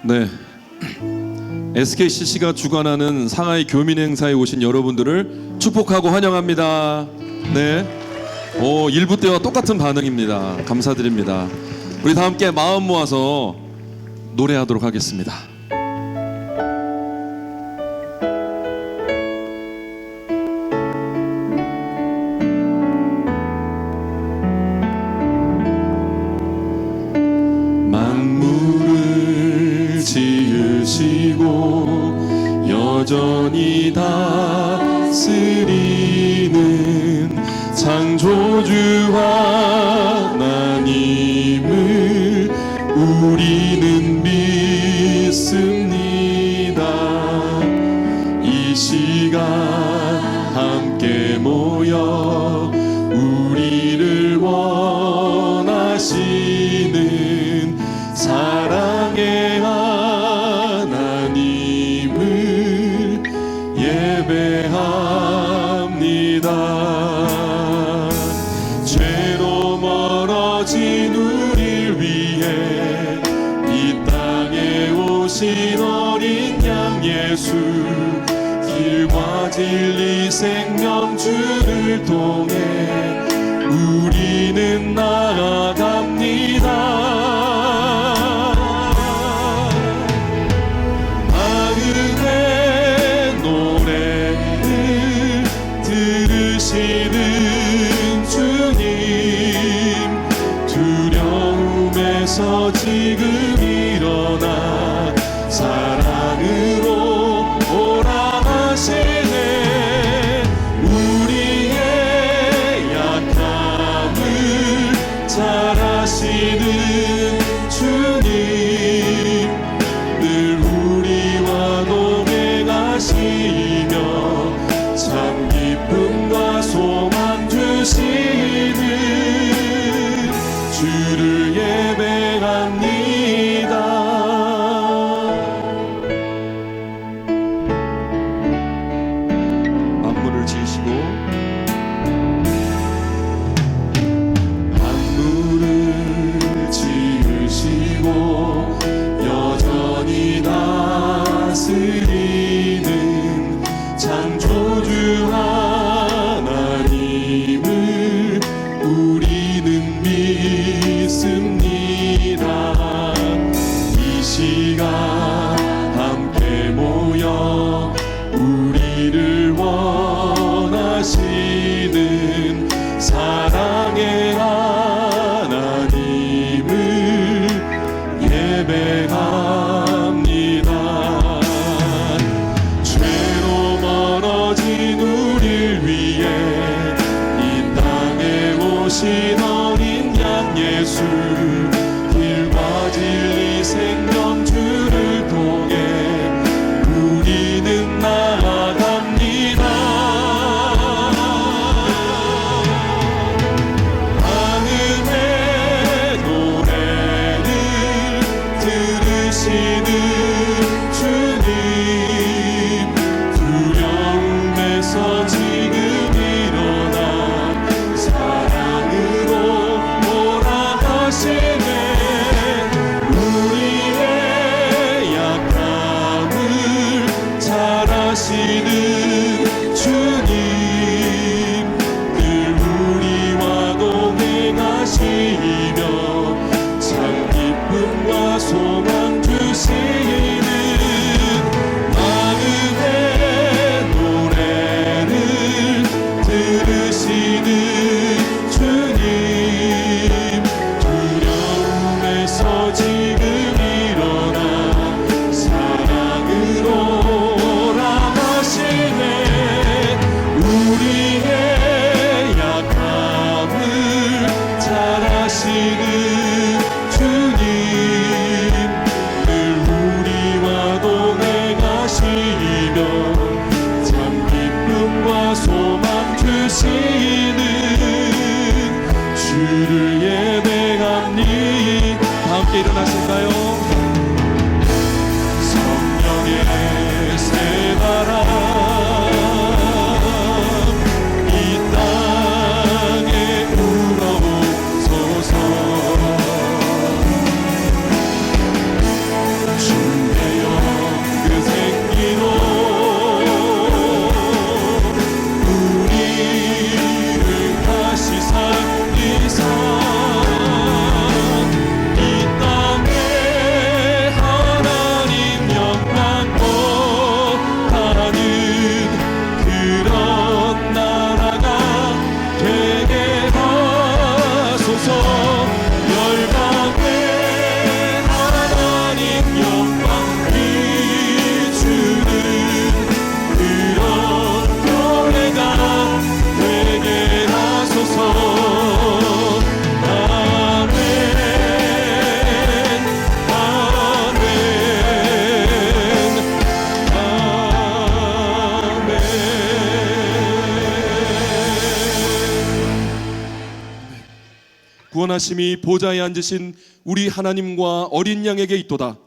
네, SKCC가 주관하는 상하이 교민 행사에 오신 여러분들을 축복하고 환영합니다. 네, 1부 때와 똑같은 반응입니다. 감사드립니다. 우리 다 함께 마음 모아서 노래하도록 하겠습니다. 만물을 지으시고 여전히 다스리는 창조주 하나님을 우리는 믿습니다. 이 시간 함께 모여 우리를 원하시는 사랑의 하나님을 예배합니다. 죄로 멀어진 우리를 위해 이 땅에 오신 어린 양 예수, 길과 진리 생명 주를 통해 우리는 나아갑니다. 마음의 노래를 들으시는 주님, 두려움에서 지금 일어나 사랑으로 오라 하시네. 우리의 약함을 잘 아시는 주님, 늘 우리와 동행하시며 참 기쁨과 소망 주시는 주를 예배합니다. 만물을 지으시고 여전히 다스리는 창조주 하나님을 우리는 믿습니다. 이 시간 함께 모여 우리를 원하시는 사랑의 하나님을 예배합니다. 죄로 멀어진 우리를 위해 이 땅에 오신 어린 양 예수, 길과 진리 생명 주를 통해 우리는 나아갑니다. 마음의 노래를 들으시는 주님, 두려움에서 지금 일어나 사랑으로 오라 하시네. 우리의 약함을 잘 아시는 주님, 늘 우리와 동행하시며 참 기쁨과 소망 주시는 선하심이 보좌에 앉으신 우리 하나님과 어린 양에게 있도다.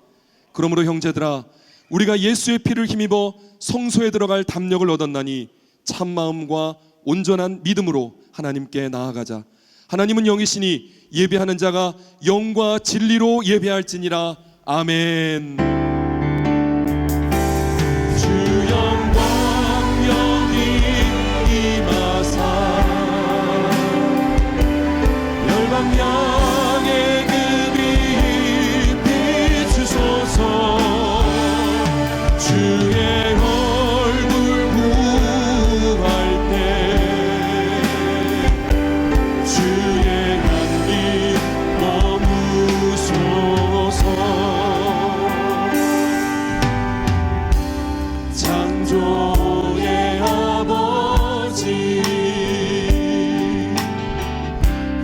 그러므로 형제들아, 우리가 예수의 피를 힘입어 성소에 들어갈 담력을 얻었나니 참마음과 온전한 믿음으로 하나님께 나아가자. 하나님은 영이시니 예배하는 자가 영과 진리로 예배할지니라. 아멘. 주 영광 여기 임하사 열방 양의 그 빛 비추소서. 주의 얼굴 구할 때 주의 향기 머무소서. 창조의 아버지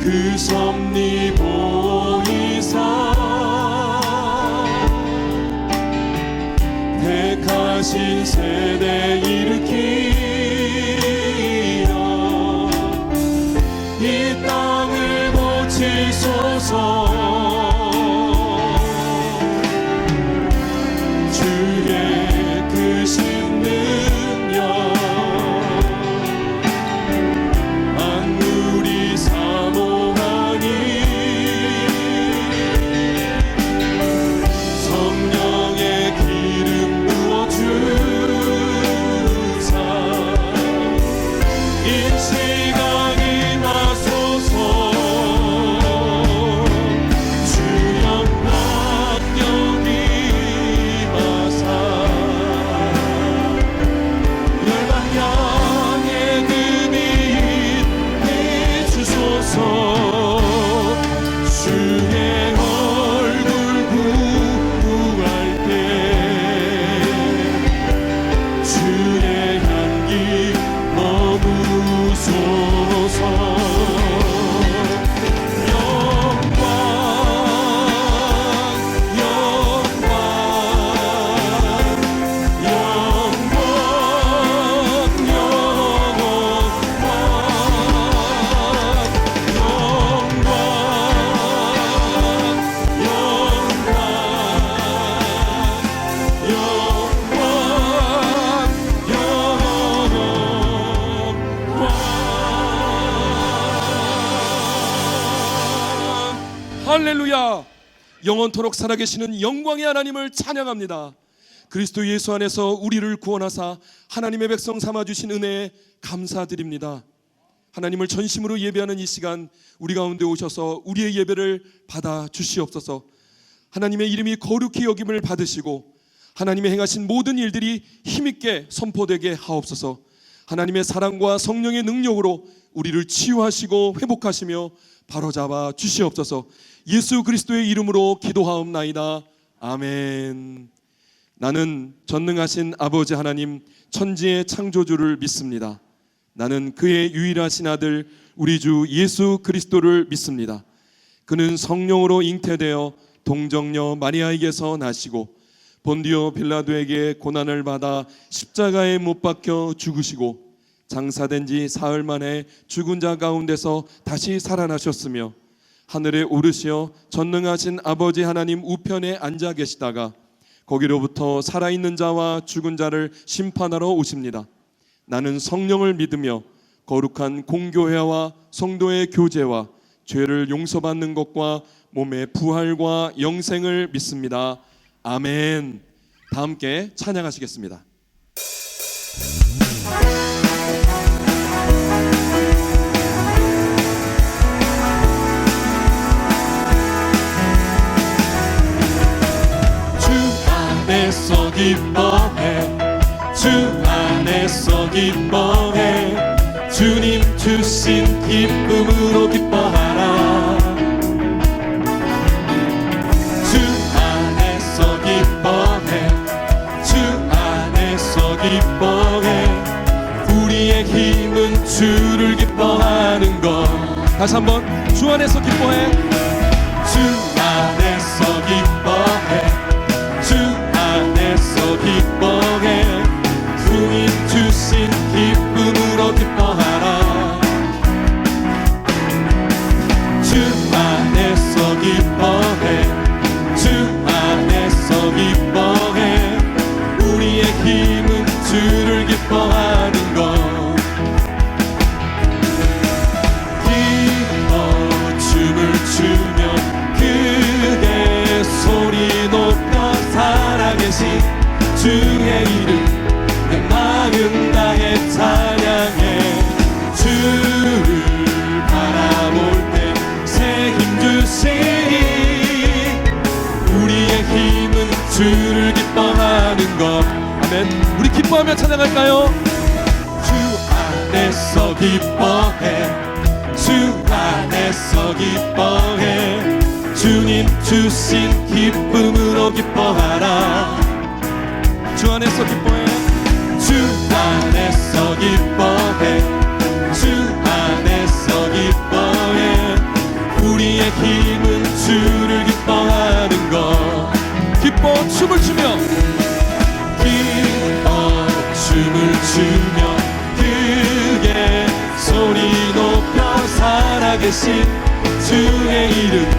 그 섭리 보이사 택하신 세대 일으키려 이 땅을 고치소서. 주의 크신 능력 만물이 사모하니 성령의 기름 부어주사 이 시간 임하소서. 주 영광 여기 임하사 열방 양의 그 빛 비추소서. 주의 얼굴 구할 때 주의 향기 머무소서. 영광 영광 영광 할렐루야. 영원토록 살아계시는 영광의 하나님을 찬양합니다. 그리스도 예수 안에서 우리를 구원하사 하나님의 백성 삼아주신 은혜에 감사드립니다. 하나님을 전심으로 예배하는 이 시간 우리 가운데 오셔서 우리의 예배를 받아 주시옵소서. 하나님의 이름이 거룩히 여김을 받으시고 하나님의 행하신 모든 일들이 힘있게 선포되게 하옵소서. 하나님의 사랑과 성령의 능력으로 우리를 치유하시고 회복하시며 바로잡아 주시옵소서. 예수 그리스도의 이름으로 기도하옵나이다. 아멘. 나는 전능하신 아버지 하나님 천지의 창조주를 믿습니다. 나는 그의 유일하신 아들 우리 주 예수 그리스도를 믿습니다. 그는 성령으로 잉태되어 동정녀 마리아에게서 나시고 본디오 빌라도에게 고난을 받아 십자가에 못 박혀 죽으시고 장사된 지 사흘 만에 죽은 자 가운데서 다시 살아나셨으며 하늘에 오르시어 전능하신 아버지 하나님 우편에 앉아 계시다가 거기로부터 살아있는 자와 죽은 자를 심판하러 오십니다. 나는 성령을 믿으며 거룩한 공교회와 성도의 교제와 죄를 용서받는 것과 몸의 부활과 영생을 믿습니다. 아멘. 다 함께 찬양하시겠습니다. 안에서 기뻐해 주 안에서 기뻐해 주님 주신 기쁨으로 기뻐하라. 주 안에서 기뻐해 주 안에서 기뻐해 우리의 힘은 주를 기뻐하는 것. 다시 한번 주 안에서 기뻐해 주 안에서 기뻐해 주 안에서 기뻐해 주님 주신 기쁨으로 기뻐하라. 주 안에서 기뻐해 우리의 힘은 주를 기뻐하는 것 기뻐 춤을 추며 크게 소리 높여 살아계신 주의 이름 내 마음 다해 찬양해 주를 바라볼 때 새 힘 주시니 우리의 힘은 주를 기뻐하는 것 아멘. 우리 기뻐하며 찬양할까요? 주 안에서 기뻐해 주 안에서 기뻐해 주님 주신 기쁨으로 기뻐하라 주 안에서 기뻐해 주 안에서 기뻐해 주 안에서 기뻐해 우리의 힘은 주를 기뻐하는 것 기뻐 춤을 추며 기뻐 춤을 추며 크게 소리 높여 살아계신 주의 이름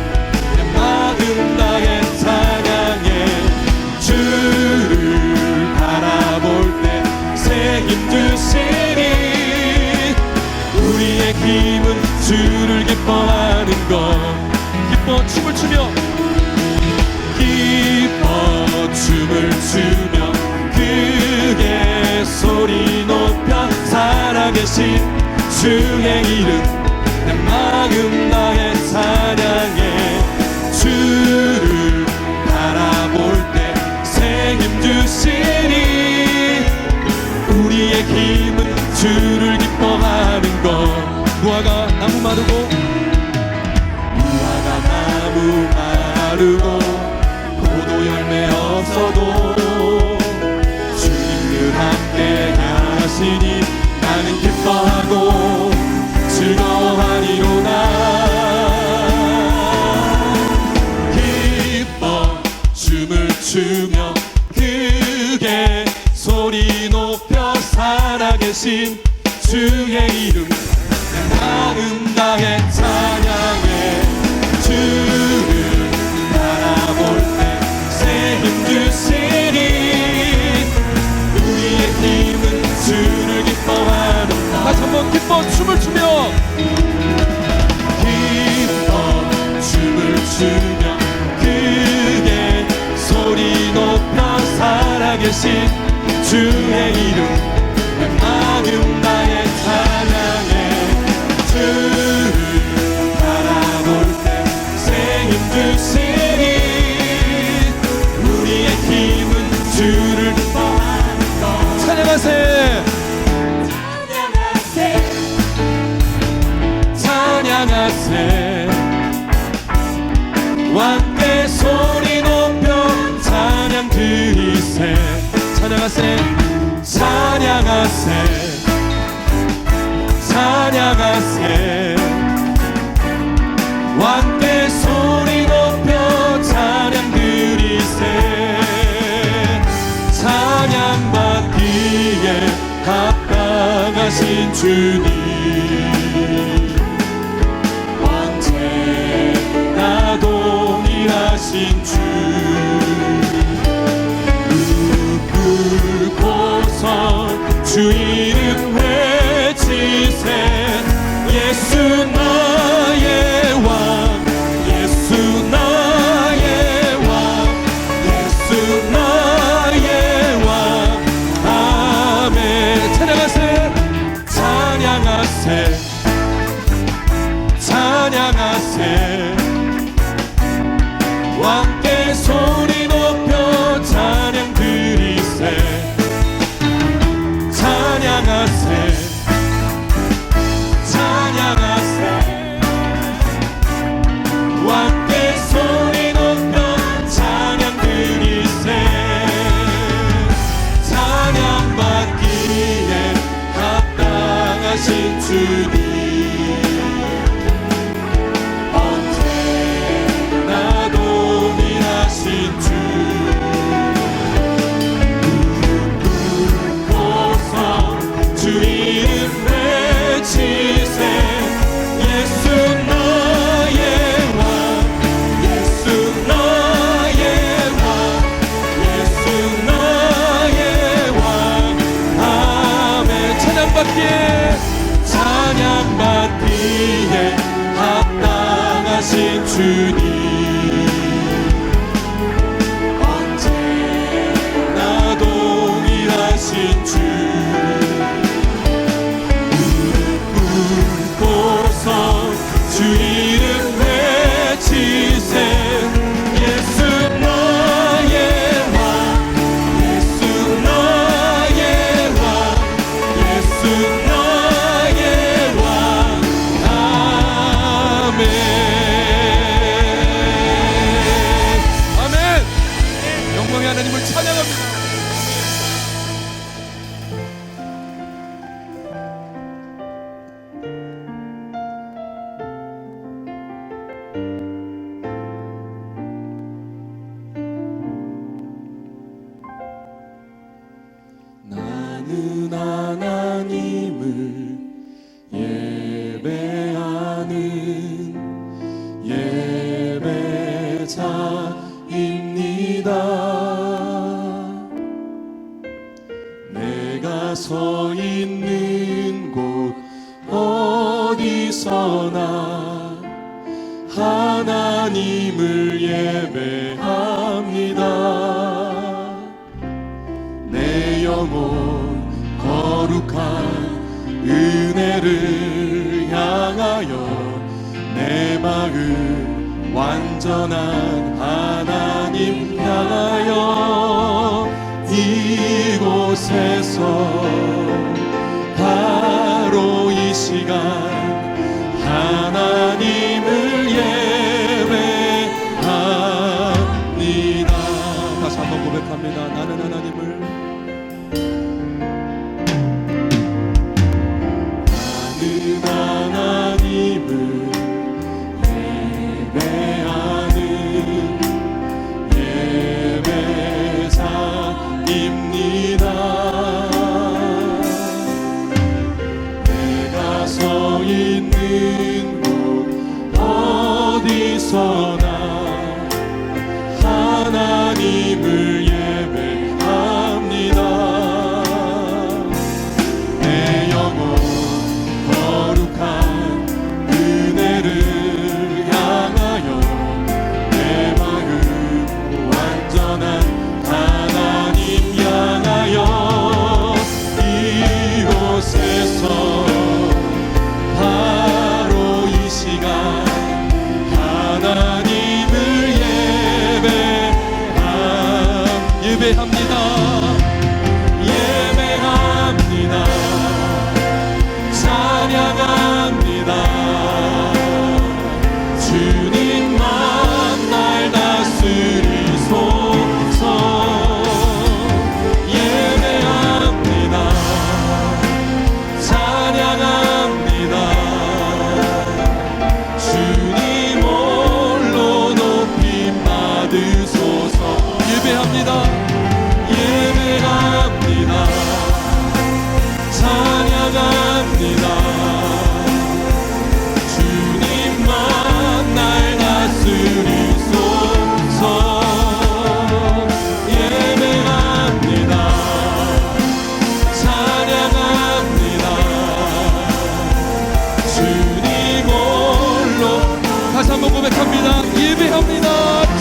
내 마음 다해 찬양해 주를 바라볼 때 새 힘 주시니 우리의 힘은 주를 기뻐하는 것 기뻐 춤을 추며 기뻐 춤을 추며 크게 소리 높여 살아계신 주의 이름 내 마음 다해 찬양해 주를 바라볼 때 새 힘 주시니 우리의 힘은 주를 기뻐하는 것 무화과 나무 마르고 무화과 나무 마르고 포도 열매 없어도 주님 늘 함께 하시니 나는 기뻐하고 즐거워하리로다 기뻐 춤을 추며 크게 소리 높여 살아계신 주의 이름 내 마음 다해 찬양해 주를 바라볼 때 새 힘 주시니 우리의 힘은 주를 기뻐하는 것 다시 한번 기뻐 춤을 추며 기뻐 춤을 추며 크게 소리 높여 살아계신 주의 이름 내 마음 다해 찬양해 주를 바라볼 때 새 힘 주시니 우리의 힘은 주를 기뻐하는 것 찬양하세 찬양하세 왕께 소리 높여 찬양 드리세 찬양하세 찬양하세 찬양하세 왕께 소리 높여 찬양 드리세 찬양 받기에 합당하신 주님 언제나 동일하신 주 주 이름 외치세 예수 나의 왕 예수 나의 왕 예수 나의 왕 아멘 찬양하세 찬양하세 받기에 찬양 받기에 합당하신 주님 언제나 동일하신 주 무릎 꿇고서 주 이름 외치세 예수 나의 왕 예수 나의 왕 예수 나의 왕 아멘 아멘 영광의 하나님을 찬양합니다. 나는 하나님을 예배하는 예배자입니다. 내가 서 있는 곳 어디서나 하나님을 예배합니다. 내 영혼 거룩한 은혜를 향하여 내 마음 완전한 하나님 향하여 이곳에서 바로 이 시간 하나님을 예배합니다. 다시 한번 고백합니다. 나는 하나님을 하나님을 예배하는 예배자입니다. 내가 서 있는 곳 어디서나 하나님을 예배합니다. 내 영혼 거룩한 은혜를 향하여 내 마음 완전한 하나님 향하여 이곳에서 바로 이 시간 하나님을 예배합니다. 예배합니다. 찬양합니다. 주님만 날 다스리소서. 예배합니다. 찬양합니다. 주님 홀로 높임 받으소서. 예배합니다. 예배합니다. 찬양합니다. 주님만 날 다스리소서. 예배합니다. 찬양합니다. 주님 홀로 다시 한번 고백합니다. 예배합니다.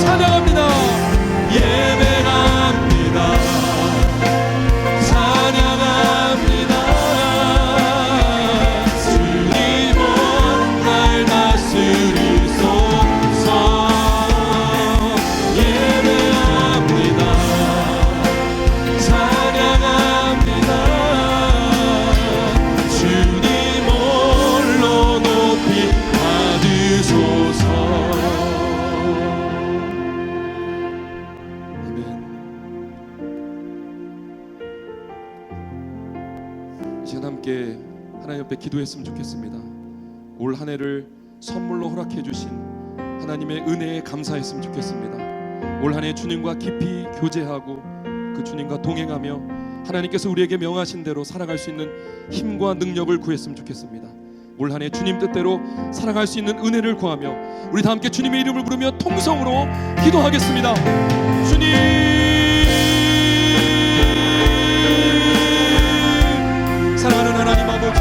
찬양합니다. 예배합니다. 찬양합니다. 주님은 날 다스리소서. 예배합니다. 찬양합니다. 주님 홀로 높이 받으소서. 이 시간 함께 하나님 옆에 기도했으면 좋겠습니다. 올 한 해를 선물로 허락해 주신 하나님의 은혜에 감사했으면 좋겠습니다. 올 한 해 주님과 깊이 교제하고 그 주님과 동행하며 하나님께서 우리에게 명하신 대로 살아갈 수 있는 힘과 능력을 구했으면 좋겠습니다. 올 한 해 주님 뜻대로 살아갈 수 있는 은혜를 구하며 우리 다 함께 주님의 이름을 부르며 통성으로 기도하겠습니다. 주님, 사랑하는 하나님 아버지,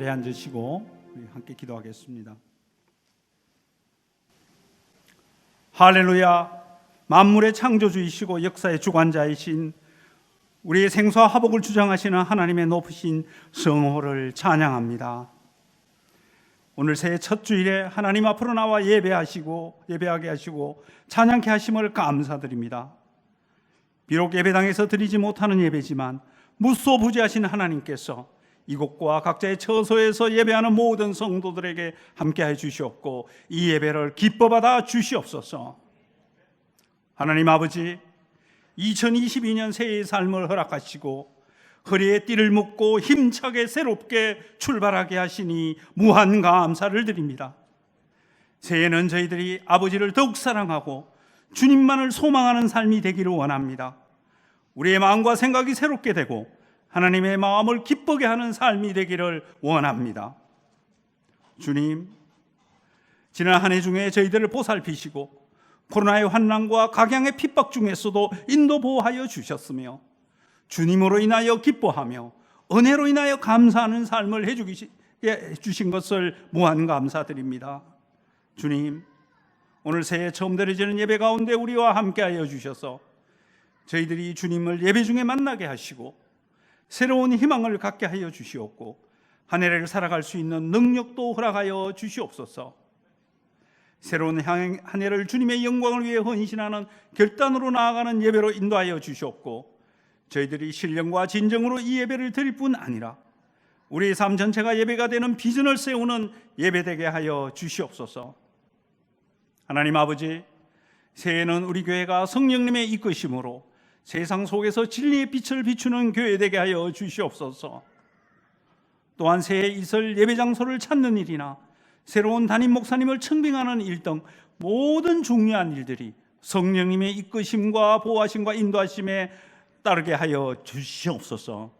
자리에 앉으시고 우리 함께 기도하겠습니다. 할렐루야. 만물의 창조주이시고 역사의 주관자이신 우리의 생사와 화복을 주장하시는 하나님의 높으신 성호를 찬양합니다. 오늘 새해 첫 주일에 하나님 앞으로 나와 예배하게 하시고 찬양케 하심을 감사드립니다. 비록 예배당에서 드리지 못하는 예배지만 무소부지하신 하나님께서 이곳과 각자의 처소에서 예배하는 모든 성도들에게 함께해 주시옵고 이 예배를 기뻐 받아 주시옵소서. 하나님 아버지, 2022년 새해의 삶을 허락하시고 허리에 띠를 묶고 힘차게 새롭게 출발하게 하시니 무한 감사를 드립니다. 새해는 저희들이 아버지를 더욱 사랑하고 주님만을 소망하는 삶이 되기를 원합니다. 우리의 마음과 생각이 새롭게 되고 하나님의 마음을 기쁘게 하는 삶이 되기를 원합니다. 주님, 지난 한 해 중에 저희들을 보살피시고 코로나의 환난과 각양의 핍박 중에서도 인도 보호하여 주셨으며 주님으로 인하여 기뻐하며 은혜로 인하여 감사하는 삶을 해주신 것을 무한 감사드립니다. 주님, 오늘 새해 처음 드려지는 예배 가운데 우리와 함께하여 주셔서 저희들이 주님을 예배 중에 만나게 하시고 새로운 희망을 갖게 하여 주시옵고 한 해를 살아갈 수 있는 능력도 허락하여 주시옵소서. 새로운 한 해를 주님의 영광을 위해 헌신하는 결단으로 나아가는 예배로 인도하여 주시옵고 저희들이 신령과 진정으로 이 예배를 드릴 뿐 아니라 우리의 삶 전체가 예배가 되는 비전을 세우는 예배되게 하여 주시옵소서. 하나님 아버지, 새해에는 우리 교회가 성령님의 이끄심으로 세상 속에서 진리의 빛을 비추는 교회 되게 하여 주시옵소서. 또한 새해 있을 예배 장소를 찾는 일이나 새로운 담임 목사님을 청빙하는 일 등 모든 중요한 일들이 성령님의 이끄심과 보호하심과 인도하심에 따르게 하여 주시옵소서.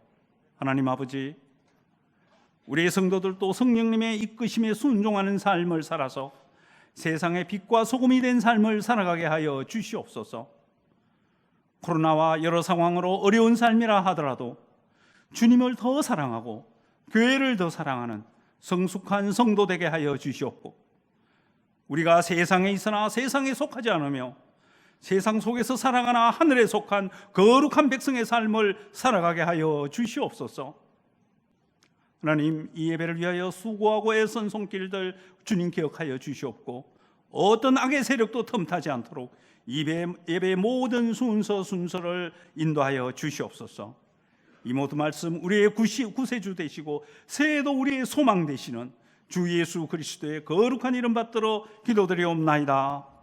하나님 아버지, 우리의 성도들도 성령님의 이끄심에 순종하는 삶을 살아서 세상의 빛과 소금이 된 삶을 살아가게 하여 주시옵소서. 코로나와 여러 상황으로 어려운 삶이라 하더라도 주님을 더 사랑하고 교회를 더 사랑하는 성숙한 성도 되게 하여 주시옵고 우리가 세상에 있으나 세상에 속하지 않으며 세상 속에서 살아가나 하늘에 속한 거룩한 백성의 삶을 살아가게 하여 주시옵소서. 하나님, 이 예배를 위하여 수고하고 애쓴 손길들 주님 기억하여 주시옵고 어떤 악의 세력도 틈타지 않도록 예배의 모든 순서를 인도하여 주시옵소서. 이 모든 말씀 우리의 구세주 되시고 새해도 우리의 소망 되시는 주 예수 그리스도의 거룩한 이름 받들어 기도드리옵나이다.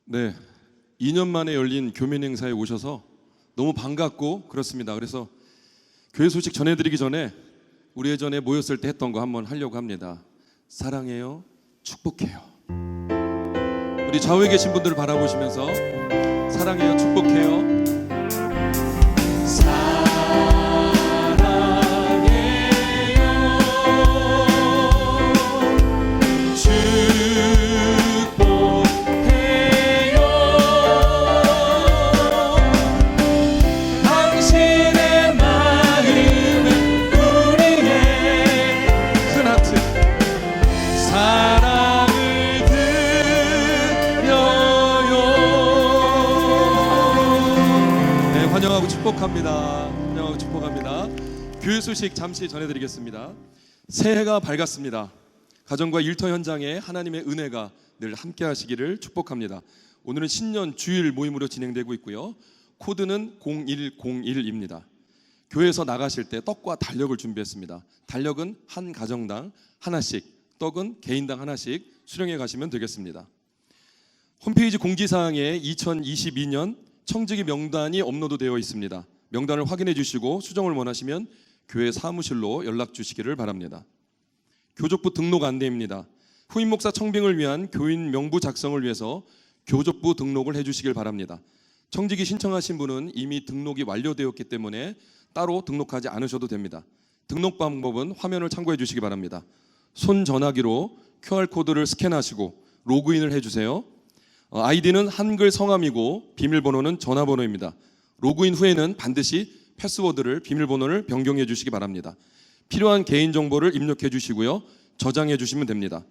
네, 2년 만에 열린 교민 행사에 오셔서 너무 반갑고 그렇습니다. 그래서 교회 소식 전해드리기 전에 우리 예전에 모였을 때 했던 거 한번 하려고 합니다. 사랑해요, 축복해요. 우리 좌우에 계신 분들을 바라보시면서 사랑해요, 축복해요. 환영하고 축복합니다. 환영하고 축복합니다. 교회 소식 잠시 전해드리겠습니다. 새해가 밝았습니다. 가정과 일터 현장에 하나님의 은혜가 늘 함께 하시기를 축복합니다. 오늘은 신년 주일 모임으로 진행되고 있고요. 코드는 0101입니다. 교회에서 나가실 때 떡과 달력을 준비했습니다. 달력은 한 가정당 하나씩, 떡은 개인당 하나씩 수령해 가시면 되겠습니다. 홈페이지 공지사항에 2022년 청지기 명단이 업로드되어 있습니다. 명단을 확인해 주시고 수정을 원하시면 교회 사무실로 연락 주시기를 바랍니다. 교족부 등록 안내입니다. 후임 목사 청빙을 위한 교인 명부 작성을 위해서 교족부 등록을 해 주시길 바랍니다. 청지기 신청하신 분은 이미 등록이 완료되었기 때문에 따로 등록하지 않으셔도 됩니다. 등록 방법은 화면을 참고해 주시기 바랍니다. 손 전화기로 QR코드를 스캔하시고 로그인을 해주세요. 아이디는 한글 성함이고 비밀번호는 전화번호입니다. 로그인 후에는 반드시 패스워드를 비밀번호를 변경해 주시기 바랍니다. 필요한 개인정보를 입력해 주시고요. 저장해 주시면 됩니다.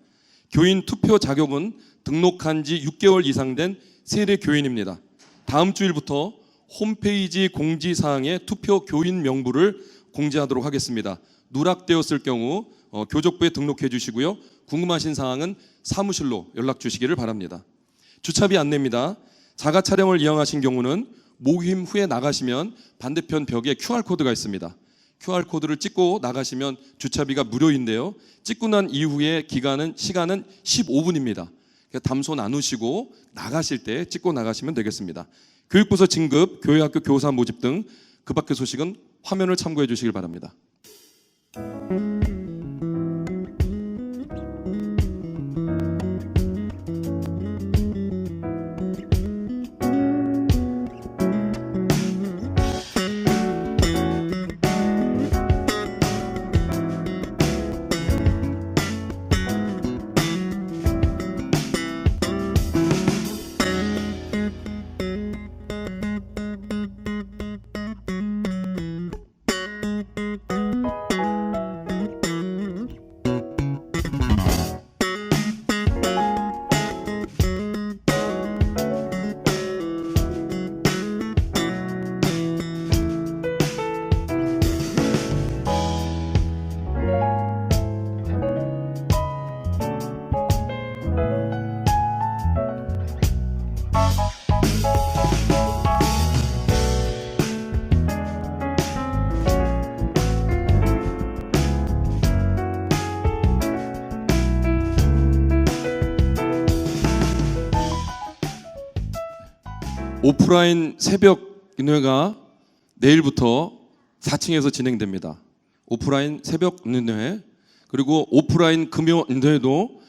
교인 투표 자격은 등록한 지 6개월 이상 된 세대 교인입니다. 다음 주일부터 홈페이지 공지사항에 투표 교인 명부를 공지하도록 하겠습니다. 누락되었을 경우 교족부에 등록해 주시고요. 궁금하신 사항은 사무실로 연락 주시기를 바랍니다. 주차비 안내입니다. 자가 차량을 이용하신 경우는 모임 후에 나가시면 반대편 벽에 QR코드가 있습니다. QR코드를 찍고 나가시면 주차비가 무료인데요. 찍고 난 이후에 시간은 15분입니다. 담소 나누시고 나가실 때 찍고 나가시면 되겠습니다. 교육부서 진급, 교회학교 교사 모집 등 그 밖의 소식은 화면을 참고해 주시길 바랍니다. 오프라인 새벽 인회가 내일부터 4층에서 진행됩니다. 오프라인 새벽 인회 그리고 오프라인 금요 인회도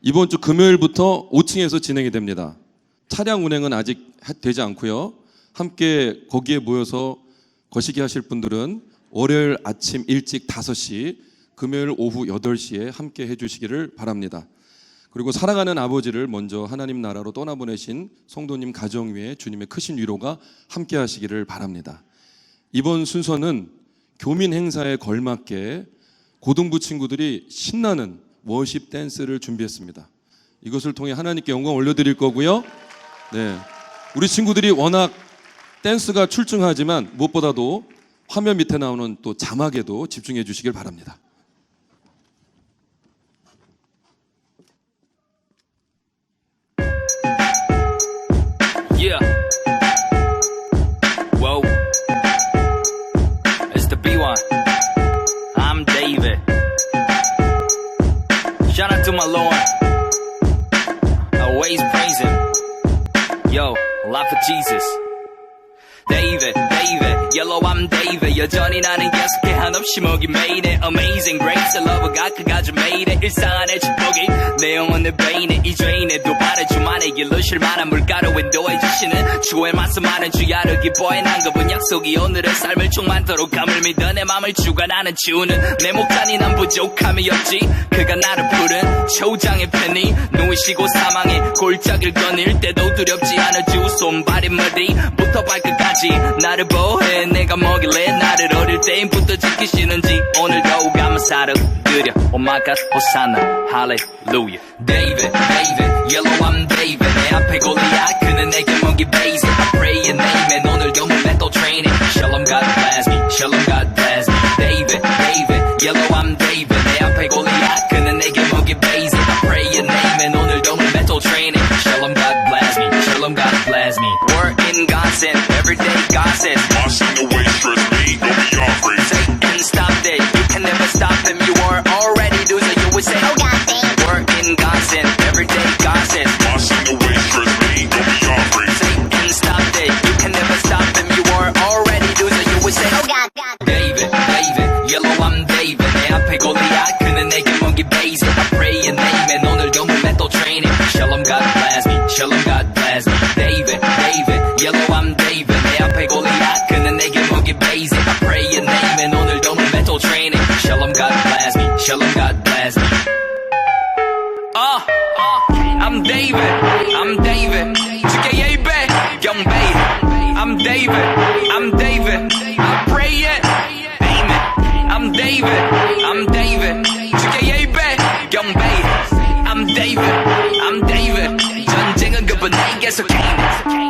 이번 주 금요일부터 5층에서 진행이 됩니다. 차량 운행은 아직 되지 않고요. 함께 거기에 모여서 거시기 하실 분들은 월요일 아침 일찍 5시, 금요일 오후 8시에 함께 해주시기를 바랍니다. 그리고 사랑하는 아버지를 먼저 하나님 나라로 떠나보내신 성도님 가정 위에 주님의 크신 위로가 함께 하시기를 바랍니다. 이번 순서는 교민 행사에 걸맞게 고등부 친구들이 신나는 워십 댄스를 준비했습니다. 이것을 통해 하나님께 영광 올려드릴 거고요. 네, 우리 친구들이 워낙 댄스가 출중하지만 무엇보다도 화면 밑에 나오는 또 자막에도 집중해 주시길 바랍니다. Yeah. Whoa. It's the B1. I'm David. Shout out to my Lord. Always praise him. Yo, life for Jesus. David, David, yellow I'm David. 여전히 나는 계속해 한없이 먹인 메인에 Amazing grace, love가 그가 좀 made it. 일상안의 축복이 내 영혼의 베인에 이 죄인의 도발을 주만의 길로 쉴만한 물가로 인도해 주시는 주의 말씀하는 주야를 기뻐해 난 그분 약속이 오늘의 삶을 충만토록 감을 믿어 내 맘을 주관하는 주는 내 목단이 난 부족함이었지. 그가 나를 부른 초장의 팬이 누이시고 사망의 골짜기를 거닐 때도 두렵지 않을 주 손발이 머리부터 발끝까지 나를 보호해. 내가 뭐길래 나를 어릴 때부터 지키시는지 오늘도 감사를 드려. Oh my God, 호산나, 할렐루야. David, David, yellow I'm David. 내 앞에 골리앗 그는 내게 먹이 basic. I pray your name and 오늘도 mental training. Shalom God bless me, Shalom God bless me. David, David, yellow I'm David. 내 앞에 골리앗 그는 내게 먹이 basic. I pray your name and 오늘도 mental training. Shalom God bless me, Shalom God bless me. We're in gossip, everyday gossip. Washing away stress, me, don't be afraid. Satan, stop it. You can never stop him. You are already loser. You would say, oh God, we're in gossip, everyday gossip. Washing away stress, me, don't be afraid. Satan, stop it. You can never stop him. You are already loser. You would say, oh God, David, David, yellow I'm David. 내 앞에 골리앗 그는 내게 먹이 basic. I pray your name and 오늘도 mental training. Shalom God bless me, Shalom God bless me. David, David, yellow I'm David. 내 앞에 골리앗 그는 내게 먹이 basic. I pray your name and 오늘도 mental training. Shalom God bless me, Shalom God bless me. I'm David, I'm David. 주께 예배, 경배. I'm David, I'm David. I pray it, amen. I'm David, I'm David. 주께 예배, 경배. I'm David, I'm David. 전쟁은 그분에게서 Canaan.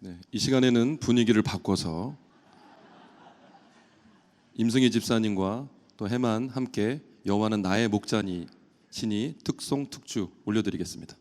네, 이 시간에는 분위기를 바꿔서 임승희 집사님과 또 해만 함께 여호와는 나의 목자니 신이 특송 특주 올려드리겠습니다.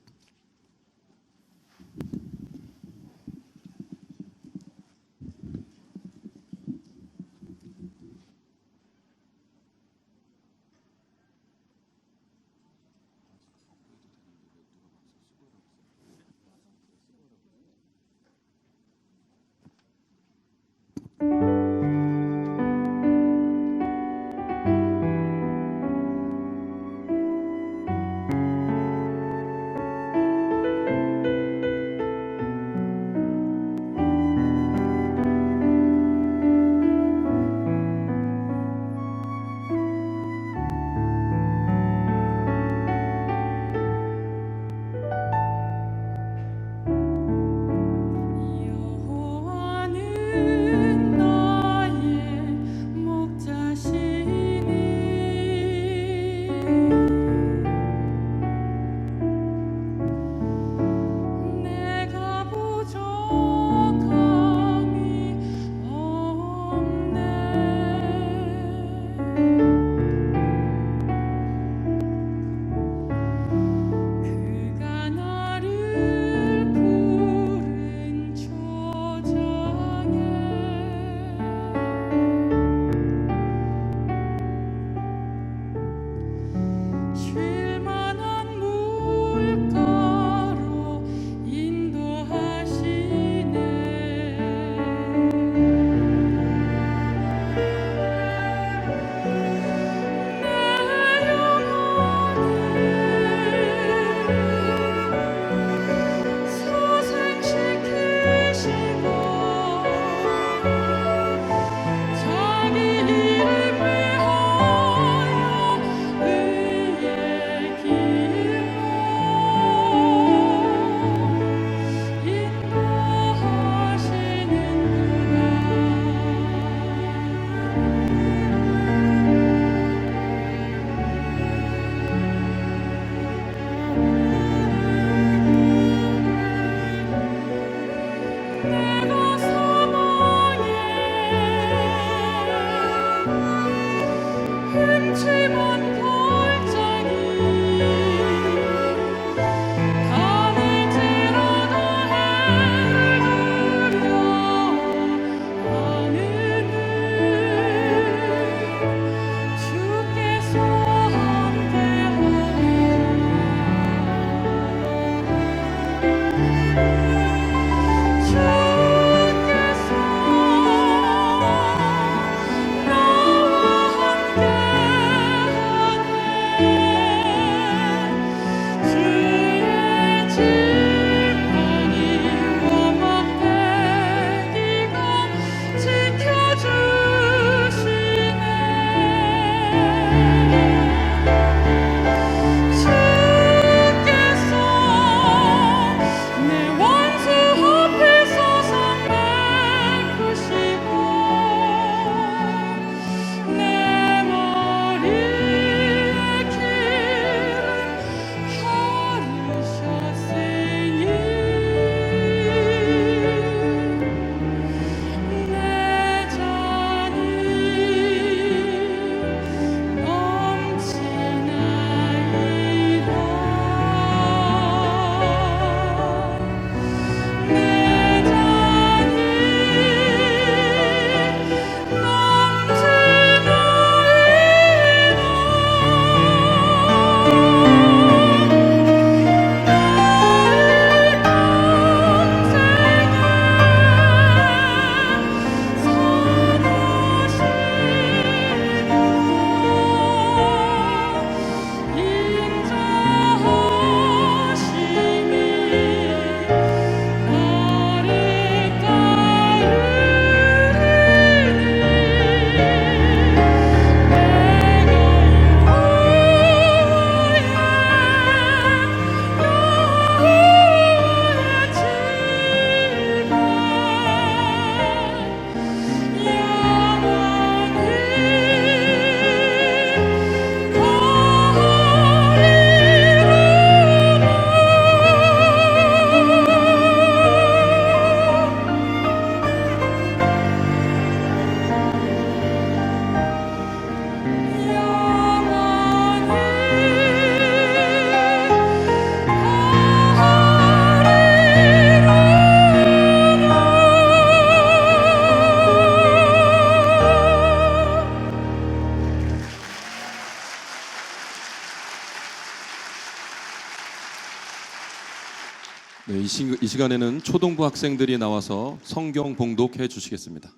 네, 이 시간에는 초등부 학생들이 나와서 성경 봉독해 주시겠습니다.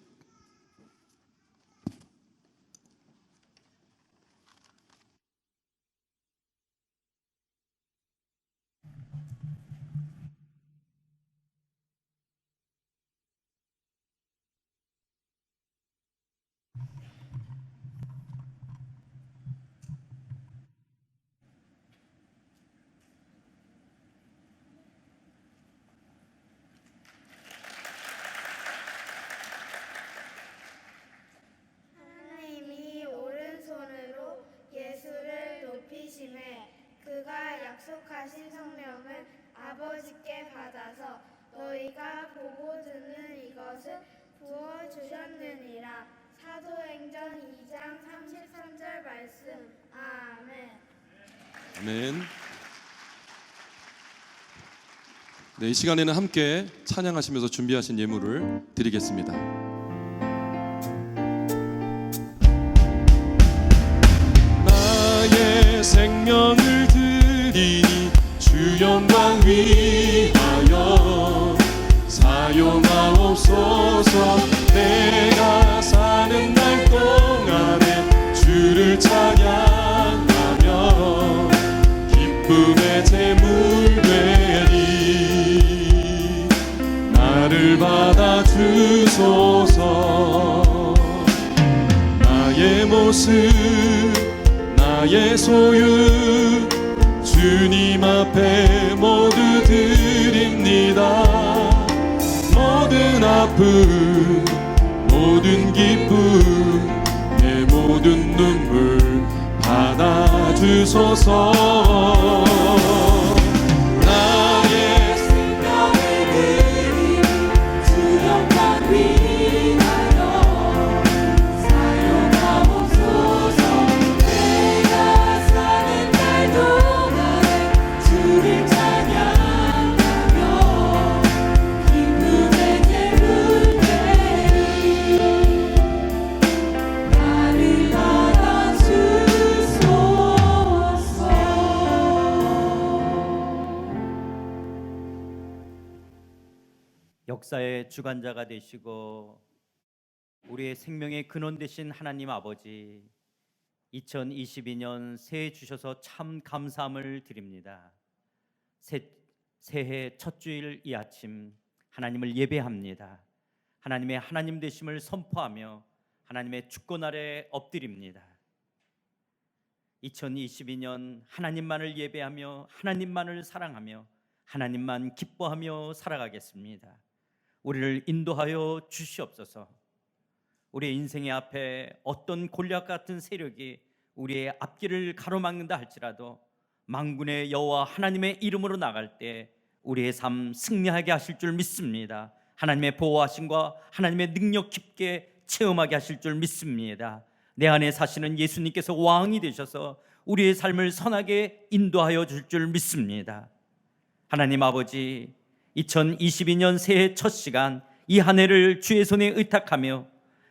하나님이 오른손으로 예수를 높이심에 그가 약속하신 성령을 아버지께 받아서 너희가 보고 듣는 이것을 부어주셨느니라. 사도행전 2장 33절 말씀. 아멘. 아멘. 네, 이 시간에는 함께 찬양하시면서 준비하신 예물을 드리겠습니다. 나의 생명을 드리니 주 영광 위하여 사용하옵소서. 내가 사는 날 동안에 주를 찬양하며 기쁨의 제물 되리. 나를 받아 주소서. 나의 모습 나의 소유 주님 앞에 모두 드립니다. 모든 아픔 모든 기쁨 내 모든 눈물 받아 주소서. 나의 생명을 드리니 주 영광 위하여 사용하옵소서. 내가 사는 날 동안에 주를 찬양하며 기쁨의 제물 되리. 나를 받아 주소서. 역사의 주관자가 되시고 우리의 생명의 근원 되신 하나님 아버지, 2022년 새해 주셔서 참 감사함을 드립니다. 새해 첫 주일 이 아침 하나님을 예배합니다. 하나님의 하나님 되심을 선포하며 하나님의 주권 아래 엎드립니다. 2022년 하나님만을 예배하며 하나님만을 사랑하며 하나님만 기뻐하며 살아가겠습니다. 우리를 인도하여 주시옵소서. 우리의 인생의 앞에 어떤 골리앗 같은 세력이 우리의 앞길을 가로막는다 할지라도 만군의 여호와 하나님의 이름으로 나갈 때 우리의 삶 승리하게 하실 줄 믿습니다. 하나님의 보호하심과 하나님의 능력 깊게 체험하게 하실 줄 믿습니다. 내 안에 사시는 예수님께서 왕이 되셔서 우리의 삶을 선하게 인도하여 줄 줄 믿습니다. 하나님 아버지, 2022년 새해 첫 시간 이 한 해를 주의 손에 의탁하며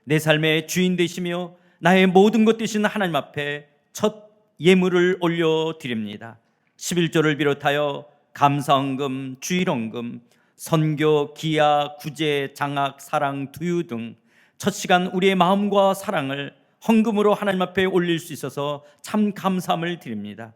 내 삶의 주인 되시며 나의 모든 것 되신 하나님 앞에 첫 예물을 올려드립니다. 11조를 비롯하여 감사헌금, 주일헌금, 선교, 기아, 구제, 장학, 사랑, 두유 등 첫 시간 우리의 마음과 사랑을 헌금으로 하나님 앞에 올릴 수 있어서 참 감사함을 드립니다.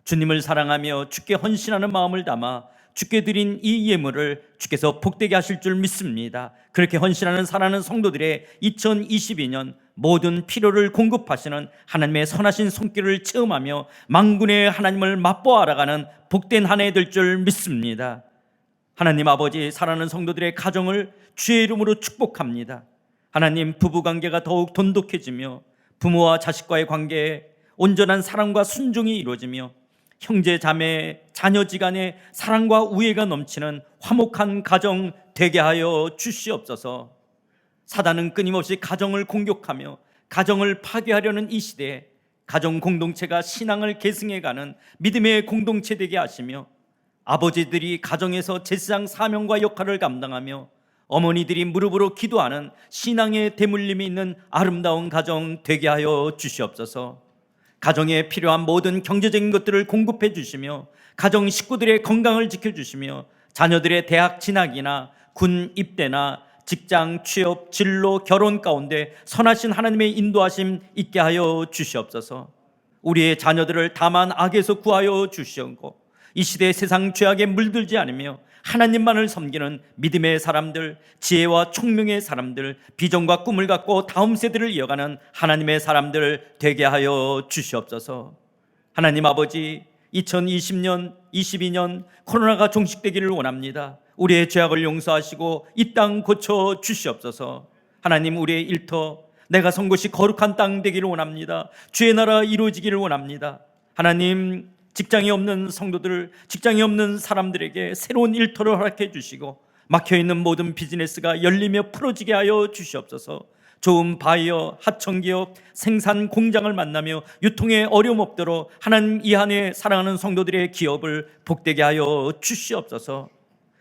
주님을 사랑하며 주께 헌신하는 마음을 담아 주께 드린 이 예물을 주께서 복되게 하실 줄 믿습니다. 그렇게 헌신하는 사랑하는 성도들의 2022년 모든 필요를 공급하시는 하나님의 선하신 손길을 체험하며 만군의 하나님을 맛보아 알아가는 복된 한 해 될 줄 믿습니다. 하나님 아버지, 사랑하는 성도들의 가정을 주의 이름으로 축복합니다. 하나님, 부부관계가 더욱 돈독해지며 부모와 자식과의 관계에 온전한 사랑과 순종이 이루어지며 형제, 자매, 자녀지간에 사랑과 우애가 넘치는 화목한 가정 되게 하여 주시옵소서. 사단은 끊임없이 가정을 공격하며 가정을 파괴하려는 이 시대에 가정 공동체가 신앙을 계승해가는 믿음의 공동체 되게 하시며 아버지들이 가정에서 제사장 사명과 역할을 감당하며 어머니들이 무릎으로 기도하는 신앙의 대물림이 있는 아름다운 가정 되게 하여 주시옵소서. 가정에 필요한 모든 경제적인 것들을 공급해 주시며 가정 식구들의 건강을 지켜주시며 자녀들의 대학 진학이나 군 입대나 직장 취업, 진로, 결혼 가운데 선하신 하나님의 인도하심 있게 하여 주시옵소서. 우리의 자녀들을 다만 악에서 구하여 주시옵고 이 시대의 세상 죄악에 물들지 않으며 하나님만을 섬기는 믿음의 사람들, 지혜와 총명의 사람들, 비전과 꿈을 갖고 다음 세대를 이어가는 하나님의 사람들 되게 하여 주시옵소서. 하나님 아버지, 2020년, 22년 코로나가 종식되기를 원합니다. 우리의 죄악을 용서하시고 이 땅 고쳐 주시옵소서. 하나님, 우리의 일터, 내가 선 곳이 거룩한 땅 되기를 원합니다. 주의 나라 이루어지기를 원합니다. 하나님, 직장이 없는 성도들, 직장이 없는 사람들에게 새로운 일터를 허락해 주시고 막혀있는 모든 비즈니스가 열리며 풀어지게 하여 주시옵소서. 좋은 바이어, 하청기업, 생산 공장을 만나며 유통에 어려움 없도록 하나님 이 안에 사랑하는 성도들의 기업을 복되게 하여 주시옵소서.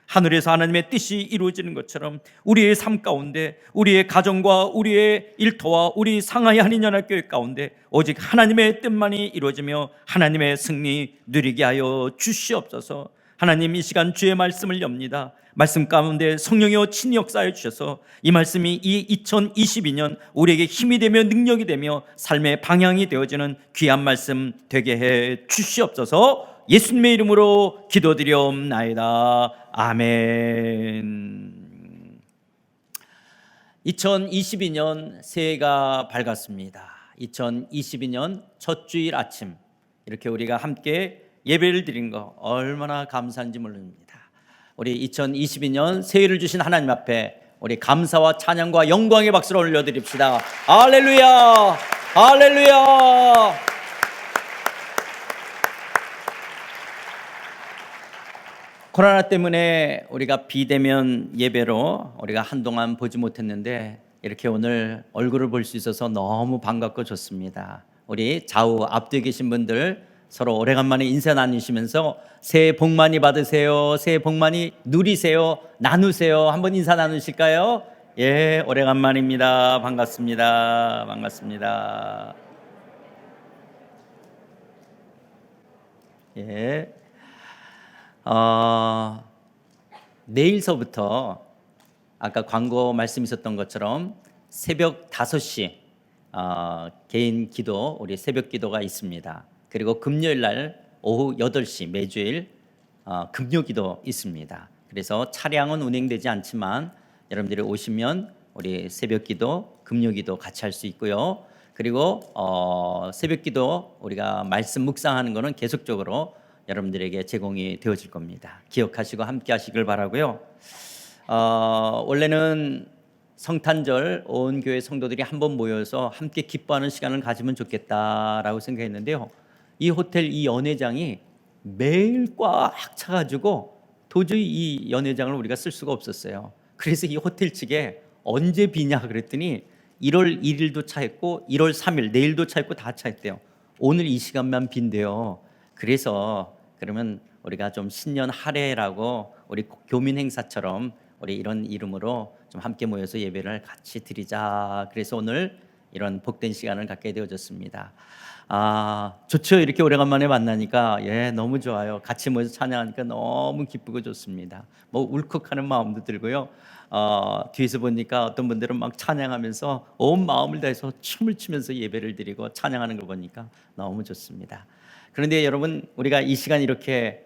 하늘에서 하나님의 뜻이 이루어지는 것처럼 우리의 삶 가운데, 우리의 가정과 우리의 일터와 우리 상하이 한인연합교회 가운데 오직 하나님의 뜻만이 이루어지며 하나님의 승리 누리게 하여 주시옵소서. 하나님, 이 시간 주의 말씀을 엽니다. 말씀 가운데 성령이여 친히 역사해 주셔서 이 말씀이 이 2022년 우리에게 힘이 되며 능력이 되며 삶의 방향이 되어지는 귀한 말씀 되게 해 주시옵소서. 예수님의 이름으로 기도드리옵나이다. 아멘. 2022년 새해가 밝았습니다. 2022년 첫 주일 아침 이렇게 우리가 함께 예배를 드린 거 얼마나 감사한지 모릅니다. 우리 2022년 새해를 주신 하나님 앞에 우리 감사와 찬양과 영광의 박수를 올려드립시다. 할렐루야, 할렐루야. 코로나 때문에 우리가 비대면 예배로 우리가 한동안 보지 못했는데 이렇게 오늘 얼굴을 볼 수 있어서 너무 반갑고 좋습니다. 우리 좌우 앞뒤에 계신 분들 서로 오래간만에 인사 나누시면서 새해 복 많이 받으세요, 새해 복 많이 누리세요, 나누세요. 한번 인사 나누실까요? 예, 오래간만입니다. 반갑습니다. 반갑습니다. 예. 내일서부터 아까 광고 말씀 있었던 것처럼 새벽 5시 개인 기도, 우리 새벽 기도가 있습니다. 그리고 금요일 날 오후 8시 매주일 금요 기도 있습니다. 그래서 차량은 운행되지 않지만 여러분들이 오시면 우리 새벽 기도, 금요 기도 같이 할 수 있고요. 그리고 새벽 기도 우리가 말씀 묵상하는 거는 계속적으로 여러분들에게 제공이 되어질 겁니다. 기억하시고 함께 하시길 바라고요. 원래는 성탄절 온 교회 성도들이 한번 모여서 함께 기뻐하는 시간을 가지면 좋겠다라고 생각했는데요. 이 호텔 이 연회장이 매일 꽉 차가지고 도저히 이 연회장을 우리가 쓸 수가 없었어요. 그래서 이 호텔 측에 언제 비냐 그랬더니 1월 1일도 차 있고 1월 3일 내일도 차 있고 다 차 있대요. 오늘 이 시간만 빈대요. 그래서 그러면 우리가 좀 신년 할애라고 우리 교민 행사처럼 우리 이런 이름으로 좀 함께 모여서 예배를 같이 드리자. 그래서 오늘 이런 복된 시간을 갖게 되어졌습니다. 좋죠. 이렇게 오래간만에 만나니까 예, 너무 좋아요. 같이 모여서 찬양하니까 너무 기쁘고 좋습니다. 뭐 울컥하는 마음도 들고요. 뒤에서 보니까 어떤 분들은 막 찬양하면서 온 마음을 다해서 춤을 추면서 예배를 드리고 찬양하는 걸 보니까 너무 좋습니다. 그런데 여러분, 우리가 이 시간 이렇게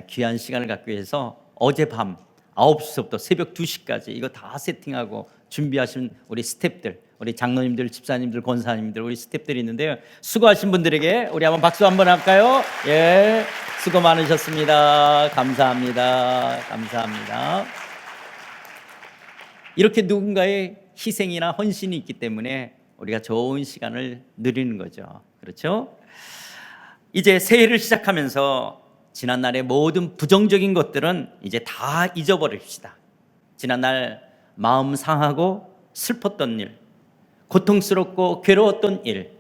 귀한 시간을 갖기 위해서 어젯밤 9시부터 새벽 2시까지 이거 다 세팅하고 준비하신 우리 스태프들, 우리 장로님들, 집사님들, 권사님들, 우리 스태프들이 있는데요. 수고하신 분들에게 우리 한번 박수 한번 할까요? 예, 수고 많으셨습니다. 감사합니다. 감사합니다. 이렇게 누군가의 희생이나 헌신이 있기 때문에 우리가 좋은 시간을 누리는 거죠. 그렇죠? 이제 새해를 시작하면서 지난날의 모든 부정적인 것들은 이제 다 잊어버립시다. 지난날 마음 상하고 슬펐던 일, 고통스럽고 괴로웠던 일,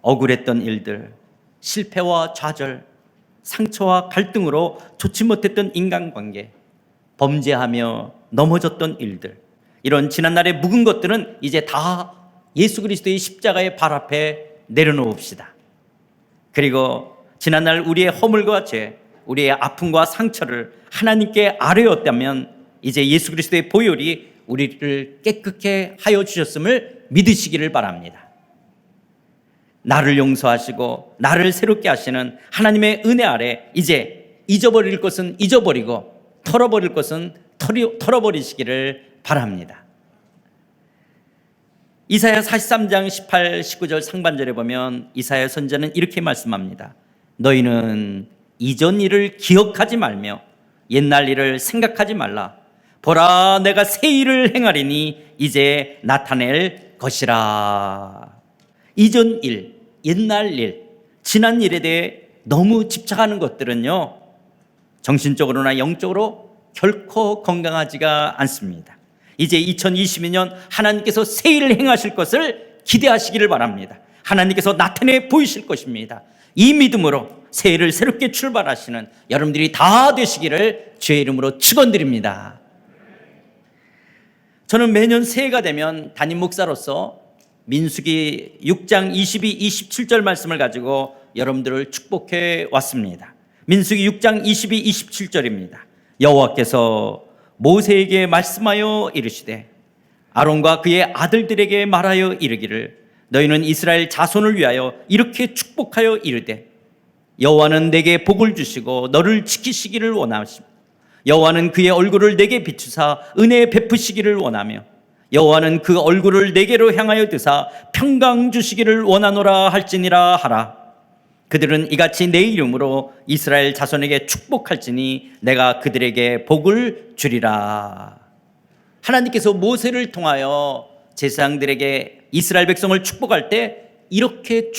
억울했던 일들, 실패와 좌절, 상처와 갈등으로 좋지 못했던 인간관계, 범죄하며 넘어졌던 일들, 이런 지난날의 묵은 것들은 이제 다 예수 그리스도의 십자가의 발 앞에 내려놓읍시다. 그리고 지난날 우리의 허물과 죄, 우리의 아픔과 상처를 하나님께 아뢰었다면 이제 예수 그리스도의 보혈이 우리를 깨끗게 하여 주셨음을 믿으시기를 바랍니다. 나를 용서하시고 나를 새롭게 하시는 하나님의 은혜 아래 이제 잊어버릴 것은 잊어버리고 털어버릴 것은 털어버리시기를 바랍니다. 이사야 43장 18, 19절 상반절에 보면 이사야 선지자는 이렇게 말씀합니다. 너희는 이전 일을 기억하지 말며 옛날 일을 생각하지 말라. 보라, 내가 새 일을 행하리니 이제 나타낼 것이라. 이전 일, 옛날 일, 지난 일에 대해 너무 집착하는 것들은요, 정신적으로나 영적으로 결코 건강하지가 않습니다. 이제 2022년 하나님께서 새 일을 행하실 것을 기대하시기를 바랍니다. 하나님께서 나타내 보이실 것입니다. 이 믿음으로 새해를 새롭게 출발하시는 여러분들이 다 되시기를 주의 이름으로 축원드립니다. 저는 매년 새해가 되면 담임 목사로서 민수기 6장 22, 27절 말씀을 가지고 여러분들을 축복해 왔습니다. 민수기 6장 22, 27절입니다. 여호와께서 모세에게 말씀하여 이르시되 아론과 그의 아들들에게 말하여 이르기를 너희는 이스라엘 자손을 위하여 이렇게 축복하여 이르되 여호와는 내게 복을 주시고 너를 지키시기를 원하시며 여호와는 그의 얼굴을 내게 비추사 은혜 베푸시기를 원하며 여호와는 그 얼굴을 내게로 향하여 드사 평강 주시기를 원하노라 할지니라 하라. 그들은 이같이 내 이름으로 이스라엘 자손에게 축복할지니 내가 그들에게 복을 주리라. 하나님께서 모세를 통하여 제사장들에게 이스라엘 백성을 축복할 때 이렇게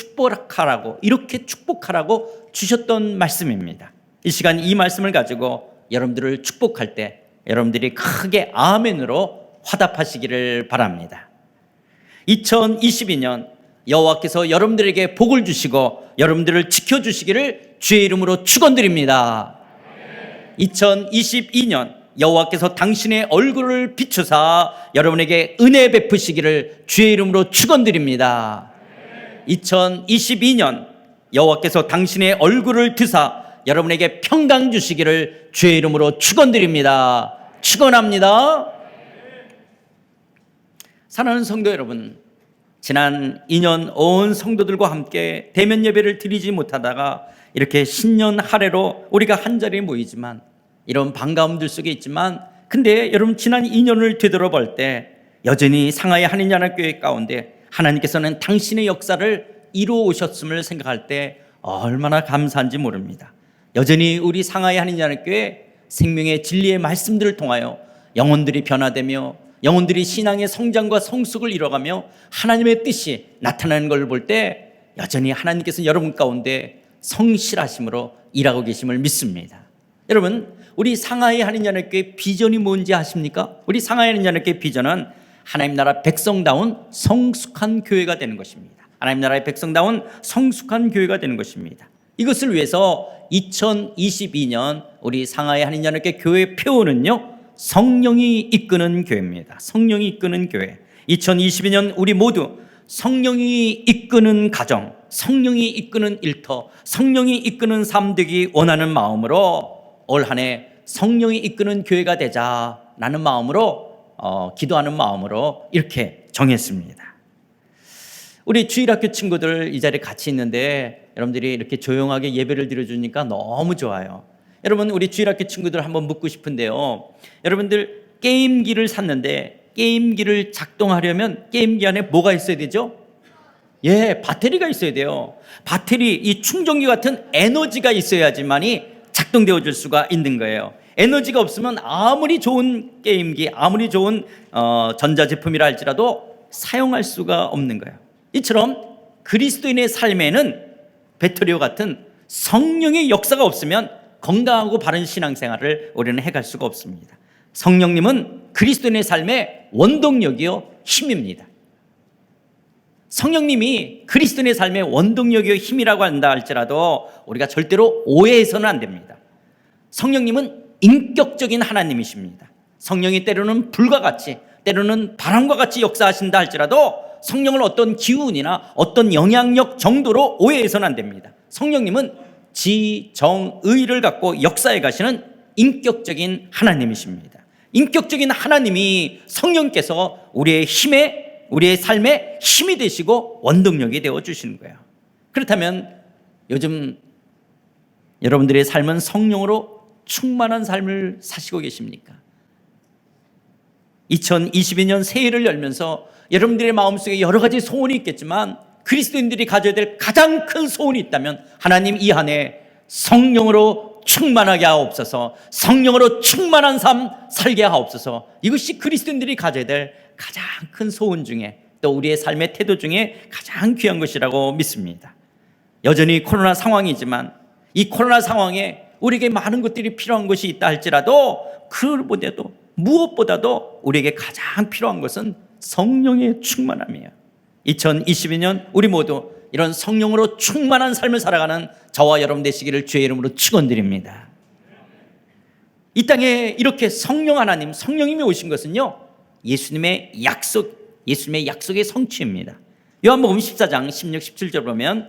축복하라고 주셨던 말씀입니다. 이 시간 이 말씀을 가지고 여러분들을 축복할 때 여러분들이 크게 아멘으로 화답하시기를 바랍니다. 2022년 여호와께서 여러분들에게 복을 주시고 여러분들을 지켜주시기를 주의 이름으로 축원드립니다. 2022년 여호와께서 당신의 얼굴을 비추사 여러분에게 은혜 베푸시기를 주의 이름으로 축원드립니다. 2022년 여호와께서 당신의 얼굴을 드사 여러분에게 평강 주시기를 주의 이름으로 축원드립니다. 축원합니다. 사랑하는 성도 여러분, 지난 2년 온 성도들과 함께 대면 예배를 드리지 못하다가 이렇게 신년 할애로 우리가 한자리에 모이지만 이런 반가움들 속에 있지만 근데 여러분 지난 2년을 되돌아볼 때 여전히 상하이 한인연합교회 가운데 하나님께서는 당신의 역사를 이루어 오셨음을 생각할 때 얼마나 감사한지 모릅니다. 여전히 우리 상하이 한인연합교회 생명의 진리의 말씀들을 통하여 영혼들이 변화되며 영혼들이 신앙의 성장과 성숙을 이뤄가며 하나님의 뜻이 나타나는 걸 볼 때 여전히 하나님께서 여러분 가운데 성실하심으로 일하고 계심을 믿습니다. 여러분, 우리 상하이 한인연합교회 비전이 뭔지 아십니까? 우리 상하이 한인연합교회 비전은 하나님 나라 백성다운 성숙한 교회가 되는 것입니다. 하나님 나라의 백성다운 성숙한 교회가 되는 것입니다. 이것을 위해서 2022년 우리 상하이 한인연합교회 교회 표어는요, 성령이 이끄는 교회입니다. 성령이 이끄는 교회. 2022년 우리 모두 성령이 이끄는 가정, 성령이 이끄는 일터, 성령이 이끄는 삶 되기 원하는 마음으로 올 한 해 성령이 이끄는 교회가 되자라는 마음으로 기도하는 마음으로 이렇게 정했습니다. 우리 주일학교 친구들 이 자리에 같이 있는데 여러분들이 이렇게 조용하게 예배를 드려주니까 너무 좋아요. 여러분, 우리 주일학교 친구들 한번 묻고 싶은데요. 여러분들 게임기를 샀는데 게임기를 작동하려면 게임기 안에 뭐가 있어야 되죠? 예, 배터리가 있어야 돼요. 배터리, 이 충전기 같은 에너지가 있어야지만이 작동되어 줄 수가 있는 거예요. 에너지가 없으면 아무리 좋은 게임기, 아무리 좋은 전자제품이라 할지라도 사용할 수가 없는 거예요. 이처럼 그리스도인의 삶에는 배터리와 같은 성령의 역사가 없으면 건강하고 바른 신앙생활을 우리는 해갈 수가 없습니다. 성령님은 그리스도인의 삶의 원동력이요 힘입니다. 성령님이 그리스도인의 삶의 원동력이요 힘이라고 한다 할지라도 우리가 절대로 오해해서는 안 됩니다. 성령님은 인격적인 하나님이십니다. 성령이 때로는 불과 같이 때로는 바람과 같이 역사하신다 할지라도 성령을 어떤 기운이나 어떤 영향력 정도로 오해해서는 안 됩니다. 성령님은 지정의를 갖고 역사에 가시는 인격적인 하나님이십니다. 인격적인 하나님이 성령께서 우리의 삶의 힘이 되시고 원동력이 되어 주시는 거예요. 그렇다면 요즘 여러분들의 삶은 성령으로 충만한 삶을 사시고 계십니까? 2022년 새해를 열면서 여러분들의 마음속에 여러 가지 소원이 있겠지만 그리스도인들이 가져야 될 가장 큰 소원이 있다면 하나님 이 한 해 성령으로 충만하게 하옵소서, 성령으로 충만한 삶 살게 하옵소서. 이것이 그리스도인들이 가져야 될 가장 큰 소원 중에 또 우리의 삶의 태도 중에 가장 귀한 것이라고 믿습니다. 여전히 코로나 상황이지만 이 코로나 상황에 우리에게 많은 것들이 필요한 것이 있다 할지라도 그보다도 무엇보다도 우리에게 가장 필요한 것은 성령의 충만함이에요. 2022년 우리 모두 이런 성령으로 충만한 삶을 살아가는 저와 여러분 되시기를 주의 이름으로 축원드립니다. 이 땅에 이렇게 성령 하나님, 성령님이 오신 것은요, 예수님의 약속의 성취입니다. 요한복음 14장 16, 17절 보면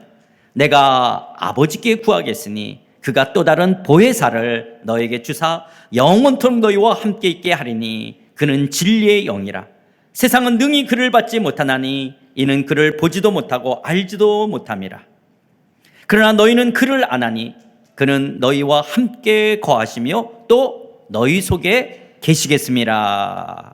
내가 아버지께 구하겠으니 그가 또 다른 보혜사를 너에게 주사 영원토록 너희와 함께 있게 하리니 그는 진리의 영이라. 세상은 능히 그를 받지 못하나니 이는 그를 보지도 못하고 알지도 못함이라. 그러나 너희는 그를 아나니 그는 너희와 함께 거하시며 또 너희 속에 계시겠음이라.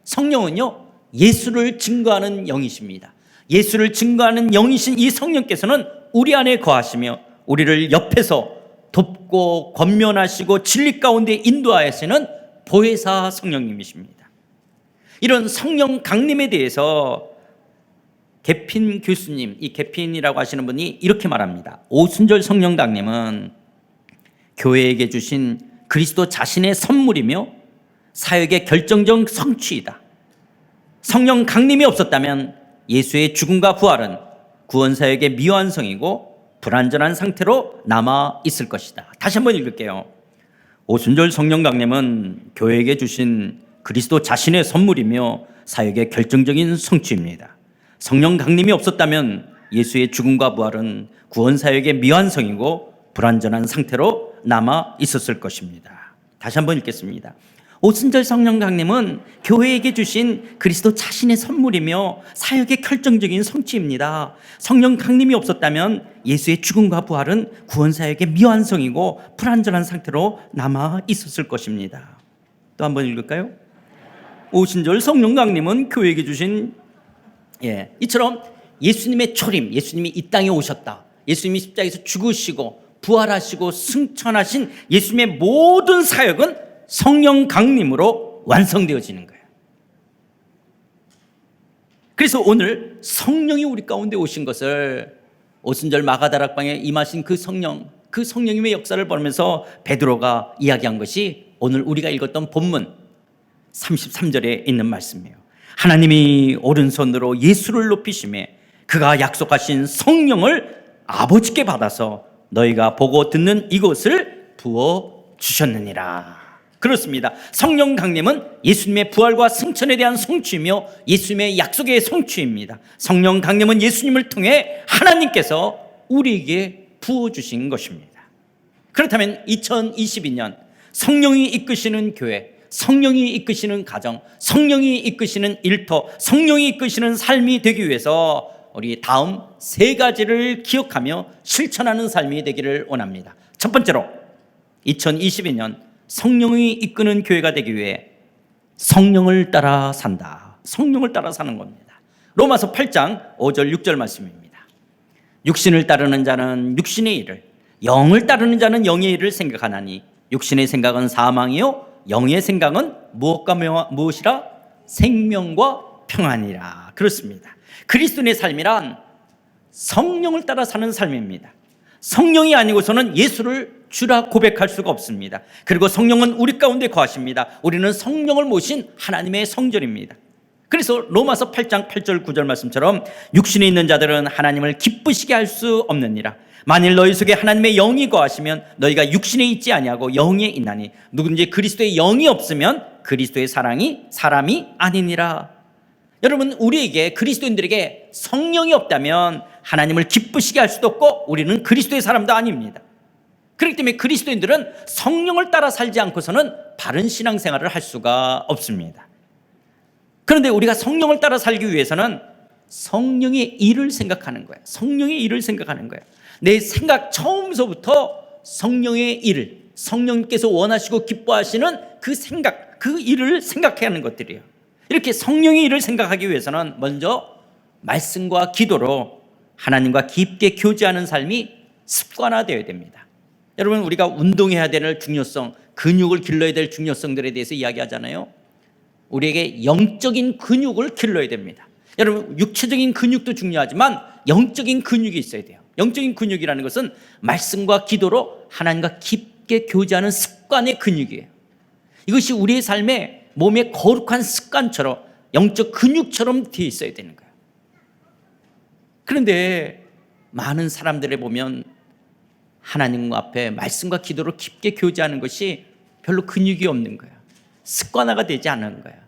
성령은요, 예수를 증거하는 영이십니다. 예수를 증거하는 영이신 이 성령께서는 우리 안에 거하시며 우리를 옆에서 돕고 권면하시고 진리 가운데 인도하시는 보혜사 성령님이십니다. 이런 성령 강림에 대해서 개핀 교수님, 이 개핀이라고 하시는 분이 이렇게 말합니다. 오순절 성령 강림은 교회에게 주신 그리스도 자신의 선물이며 사역의 결정적 성취이다. 성령 강림이 없었다면 예수의 죽음과 부활은 구원 사역의 미완성이고 불완전한 상태로 남아 있을 것이다. 다시 한번 읽을게요. 오순절 성령 강림은 교회에게 주신 그리스도 자신의 선물이며 사역의 결정적인 성취입니다. 성령 강림이 없었다면 예수의 죽음과 부활은 구원 사역의 미완성이고 불완전한 상태로 남아 있었을 것입니다. 다시 한번 읽겠습니다. 오순절 성령 강림은 교회에게 주신 그리스도 자신의 선물이며 사역의 결정적인 성취입니다. 성령 강림이 없었다면 예수의 죽음과 부활은 구원 사역의 미완성이고 불완전한 상태로 남아 있었을 것입니다. 또 한번 읽을까요? 오순절 성령 강림은 교회에게 주신 이처럼 예수님의 초림, 예수님이 이 땅에 오셨다. 예수님이 십자가에서 죽으시고 부활하시고 승천하신 예수님의 모든 사역은 성령 강림으로 완성되어지는 거예요. 그래서 오늘 성령이 우리 가운데 오신 것을 오순절 마가다락방에 임하신 그 성령님의 역사를 보면서 베드로가 이야기한 것이 오늘 우리가 읽었던 본문 33절에 있는 말씀이에요. 하나님이 오른손으로 예수를 높이시매 그가 약속하신 성령을 아버지께 받아서 너희가 보고 듣는 이것을 부어주셨느니라. 그렇습니다. 성령 강림은 예수님의 부활과 승천에 대한 성취이며 예수님의 약속의 성취입니다. 성령 강림은 예수님을 통해 하나님께서 우리에게 부어주신 것입니다. 그렇다면 2022년 성령이 이끄시는 교회, 성령이 이끄시는 가정, 성령이 이끄시는 일터, 성령이 이끄시는 삶이 되기 위해서 우리 다음 세 가지를 기억하며 실천하는 삶이 되기를 원합니다. 첫 번째로 2022년 성령이 이끄는 교회가 되기 위해 성령을 따라 산다. 성령을 따라 사는 겁니다. 로마서 8장 5절 6절 말씀입니다. 육신을 따르는 자는 육신의 일을, 영을 따르는 자는 영의 일을 생각하나니 육신의 생각은 사망이요 영의 생각은 무엇이라? 생명과 평안이라. 그렇습니다. 그리스도인의 삶이란 성령을 따라 사는 삶입니다. 성령이 아니고서는 예수를 주라 고백할 수가 없습니다. 그리고 성령은 우리 가운데 거하십니다. 우리는 성령을 모신 하나님의 성전입니다. 그래서 로마서 8장 8절 9절 말씀처럼 육신에 있는 자들은 하나님을 기쁘시게 할 수 없느니라. 만일 너희 속에 하나님의 영이 거하시면 너희가 육신에 있지 아니하고 영에 있나니 누구든지 그리스도의 영이 없으면 그리스도의 사람이 아니니라. 여러분, 우리에게 그리스도인들에게 성령이 없다면 하나님을 기쁘시게 할 수도 없고 우리는 그리스도의 사람도 아닙니다. 그렇기 때문에 그리스도인들은 성령을 따라 살지 않고서는 바른 신앙생활을 할 수가 없습니다. 그런데 우리가 성령을 따라 살기 위해서는 성령의 일을 생각하는 거예요. 성령의 일을 생각하는 거예요. 내 생각 처음서부터 성령의 일을, 성령께서 원하시고 기뻐하시는 그 생각, 그 일을 생각해야 하는 것들이에요. 이렇게 성령의 일을 생각하기 위해서는 먼저 말씀과 기도로 하나님과 깊게 교제하는 삶이 습관화되어야 됩니다. 여러분, 우리가 운동해야 될 중요성, 근육을 길러야 될 중요성들에 대해서 이야기하잖아요. 우리에게 영적인 근육을 길러야 됩니다. 여러분, 육체적인 근육도 중요하지만 영적인 근육이 있어야 돼요. 영적인 근육이라는 것은 말씀과 기도로 하나님과 깊게 교제하는 습관의 근육이에요. 이것이 우리의 삶에 몸의 거룩한 습관처럼 영적 근육처럼 되어 있어야 되는 거예요. 그런데 많은 사람들에 보면 하나님 앞에 말씀과 기도로 깊게 교제하는 것이 별로 근육이 없는 거예요. 습관화가 되지 않은 거예요.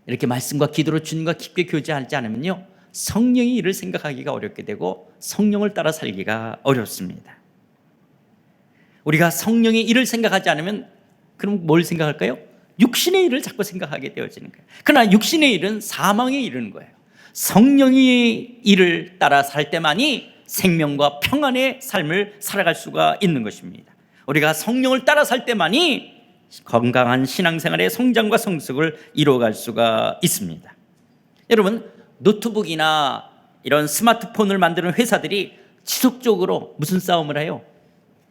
이렇게 말씀과 기도로 주님과 깊게 교제하지 않으면요, 성령의 일을 생각하기가 어렵게 되고 성령을 따라 살기가 어렵습니다. 우리가 성령의 일을 생각하지 않으면 그럼 뭘 생각할까요? 육신의 일을 자꾸 생각하게 되어지는 거예요. 그러나 육신의 일은 사망에 이르는 거예요. 성령의 일을 따라 살 때만이 생명과 평안의 삶을 살아갈 수가 있는 것입니다. 우리가 성령을 따라 살 때만이 건강한 신앙생활의 성장과 성숙을 이루어갈 수가 있습니다. 여러분, 노트북이나 이런 스마트폰을 만드는 회사들이 지속적으로 무슨 싸움을 해요?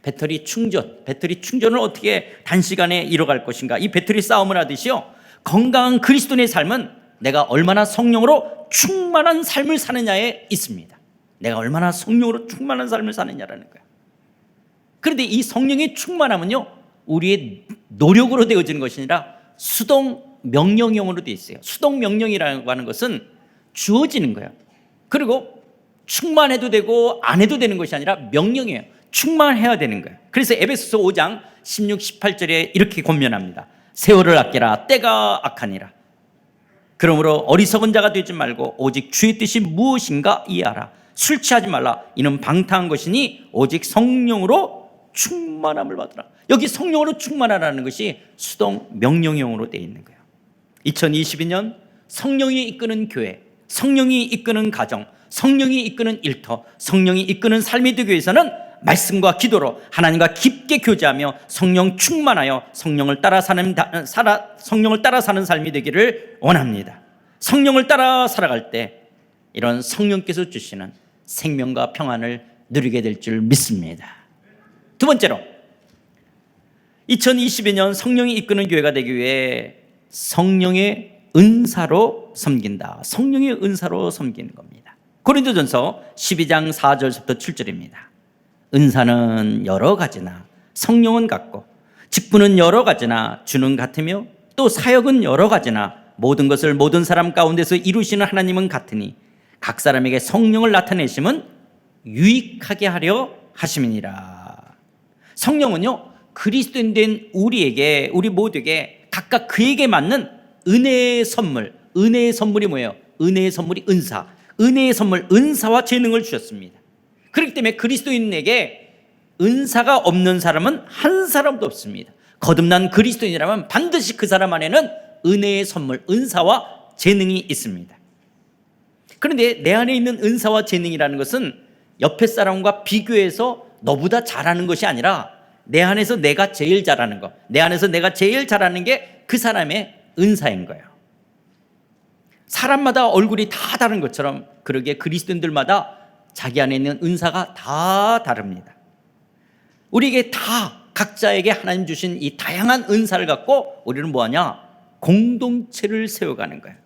배터리 충전을 어떻게 단시간에 이뤄갈 것인가, 이 배터리 싸움을 하듯이요, 건강한 그리스도인의 삶은 내가 얼마나 성령으로 충만한 삶을 사느냐에 있습니다. 내가 얼마나 성령으로 충만한 삶을 사느냐라는 거예요. 그런데 이 성령의 충만함은요, 우리의 노력으로 되어지는 것이 아니라 수동 명령형으로 되어 있어요. 수동 명령이라고 하는 것은 주어지는 거예요. 그리고 충만해도 되고 안 해도 되는 것이 아니라 명령이에요. 충만해야 되는 거예요. 그래서 에베소서 5장 16, 18절에 이렇게 권면합니다. 세월을 아끼라, 때가 악하니라. 그러므로 어리석은 자가 되지 말고 오직 주의 뜻이 무엇인가 이해하라. 술 취하지 말라. 이는 방탕한 것이니 오직 성령으로 충만함을 받으라. 여기 성령으로 충만하라는 것이 수동 명령형으로 되어 있는 거예요. 2022년 성령이 이끄는 교회, 성령이 이끄는 가정, 성령이 이끄는 일터, 성령이 이끄는 삶이 되기 위해서는 말씀과 기도로 하나님과 깊게 교제하며 성령 충만하여 성령을 따라 사는 삶이 되기를 원합니다. 성령을 따라 살아갈 때 이런 성령께서 주시는 생명과 평안을 누리게 될 줄 믿습니다. 두 번째로, 2022년 성령이 이끄는 교회가 되기 위해 성령의 은사로 섬긴다. 성령의 은사로 섬기는 겁니다. 고린도전서 12장 4절부터 7절입니다. 은사는 여러 가지나 성령은 같고 직분은 여러 가지나 주는 같으며 또 사역은 여러 가지나 모든 것을 모든 사람 가운데서 이루시는 하나님은 같으니 각 사람에게 성령을 나타내심은 유익하게 하려 하심이니라. 성령은요, 그리스도인 된 우리에게, 우리 모두에게 각각 그에게 맞는 은혜의 선물, 은혜의 선물이 뭐예요? 은혜의 선물이 은사, 은혜의 선물, 은사와 재능을 주셨습니다. 그렇기 때문에 그리스도인에게 은사가 없는 사람은 한 사람도 없습니다. 거듭난 그리스도인이라면 반드시 그 사람 안에는 은혜의 선물, 은사와 재능이 있습니다. 그런데 내 안에 있는 은사와 재능이라는 것은 옆에 사람과 비교해서 너보다 잘하는 것이 아니라 내 안에서 내가 제일 잘하는 것, 내 안에서 내가 제일 잘하는 게 그 사람의 은사인 거예요. 사람마다 얼굴이 다 다른 것처럼 그러게 그리스도인들마다 자기 안에 있는 은사가 다 다릅니다. 우리에게 다 각자에게 하나님 주신 이 다양한 은사를 갖고 우리는 뭐하냐? 공동체를 세워가는 거예요.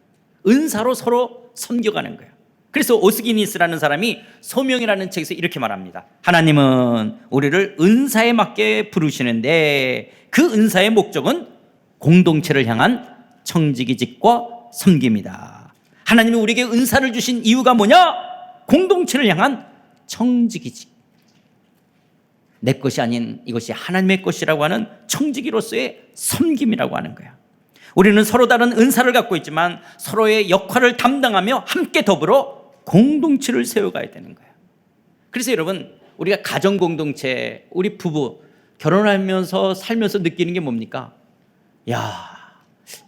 은사로 서로 섬겨가는 거예요. 그래서 오스기니스라는 사람이 소명이라는 책에서 이렇게 말합니다. 하나님은 우리를 은사에 맞게 부르시는데 그 은사의 목적은 공동체를 향한 청지기직과 섬김이다. 하나님이 우리에게 은사를 주신 이유가 뭐냐? 공동체를 향한 청지기직. 내 것이 아닌 이것이 하나님의 것이라고 하는 청지기로서의 섬김이라고 하는 거야. 우리는 서로 다른 은사를 갖고 있지만 서로의 역할을 담당하며 함께 더불어 공동체를 세워가야 되는 거예요. 그래서 여러분, 우리가 가정 공동체, 우리 부부 결혼하면서 살면서 느끼는 게 뭡니까? 야,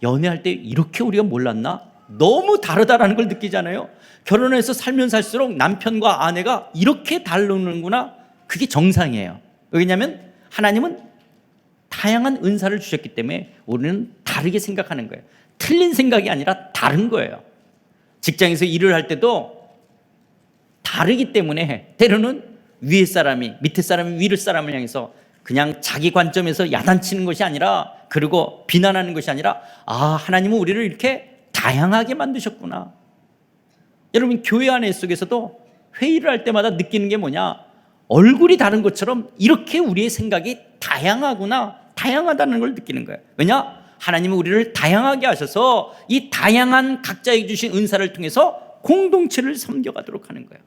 연애할 때 이렇게 우리가 몰랐나? 너무 다르다라는 걸 느끼잖아요. 결혼해서 살면 살수록 남편과 아내가 이렇게 다르는구나. 그게 정상이에요. 왜냐하면 하나님은 다양한 은사를 주셨기 때문에 우리는 다르게 생각하는 거예요. 틀린 생각이 아니라 다른 거예요. 직장에서 일을 할 때도 다르기 때문에 때로는 위에 사람이 밑에 사람이 위를 사람을 향해서 그냥 자기 관점에서 야단치는 것이 아니라, 그리고 비난하는 것이 아니라, 하나님은 우리를 이렇게 다양하게 만드셨구나. 여러분, 교회 안에 속에서도 회의를 할 때마다 느끼는 게 뭐냐? 얼굴이 다른 것처럼 이렇게 우리의 생각이 다양하구나, 다양하다는 걸 느끼는 거예요. 왜냐? 하나님은 우리를 다양하게 하셔서 이 다양한 각자에게 주신 은사를 통해서 공동체를 섬겨가도록 하는 거예요.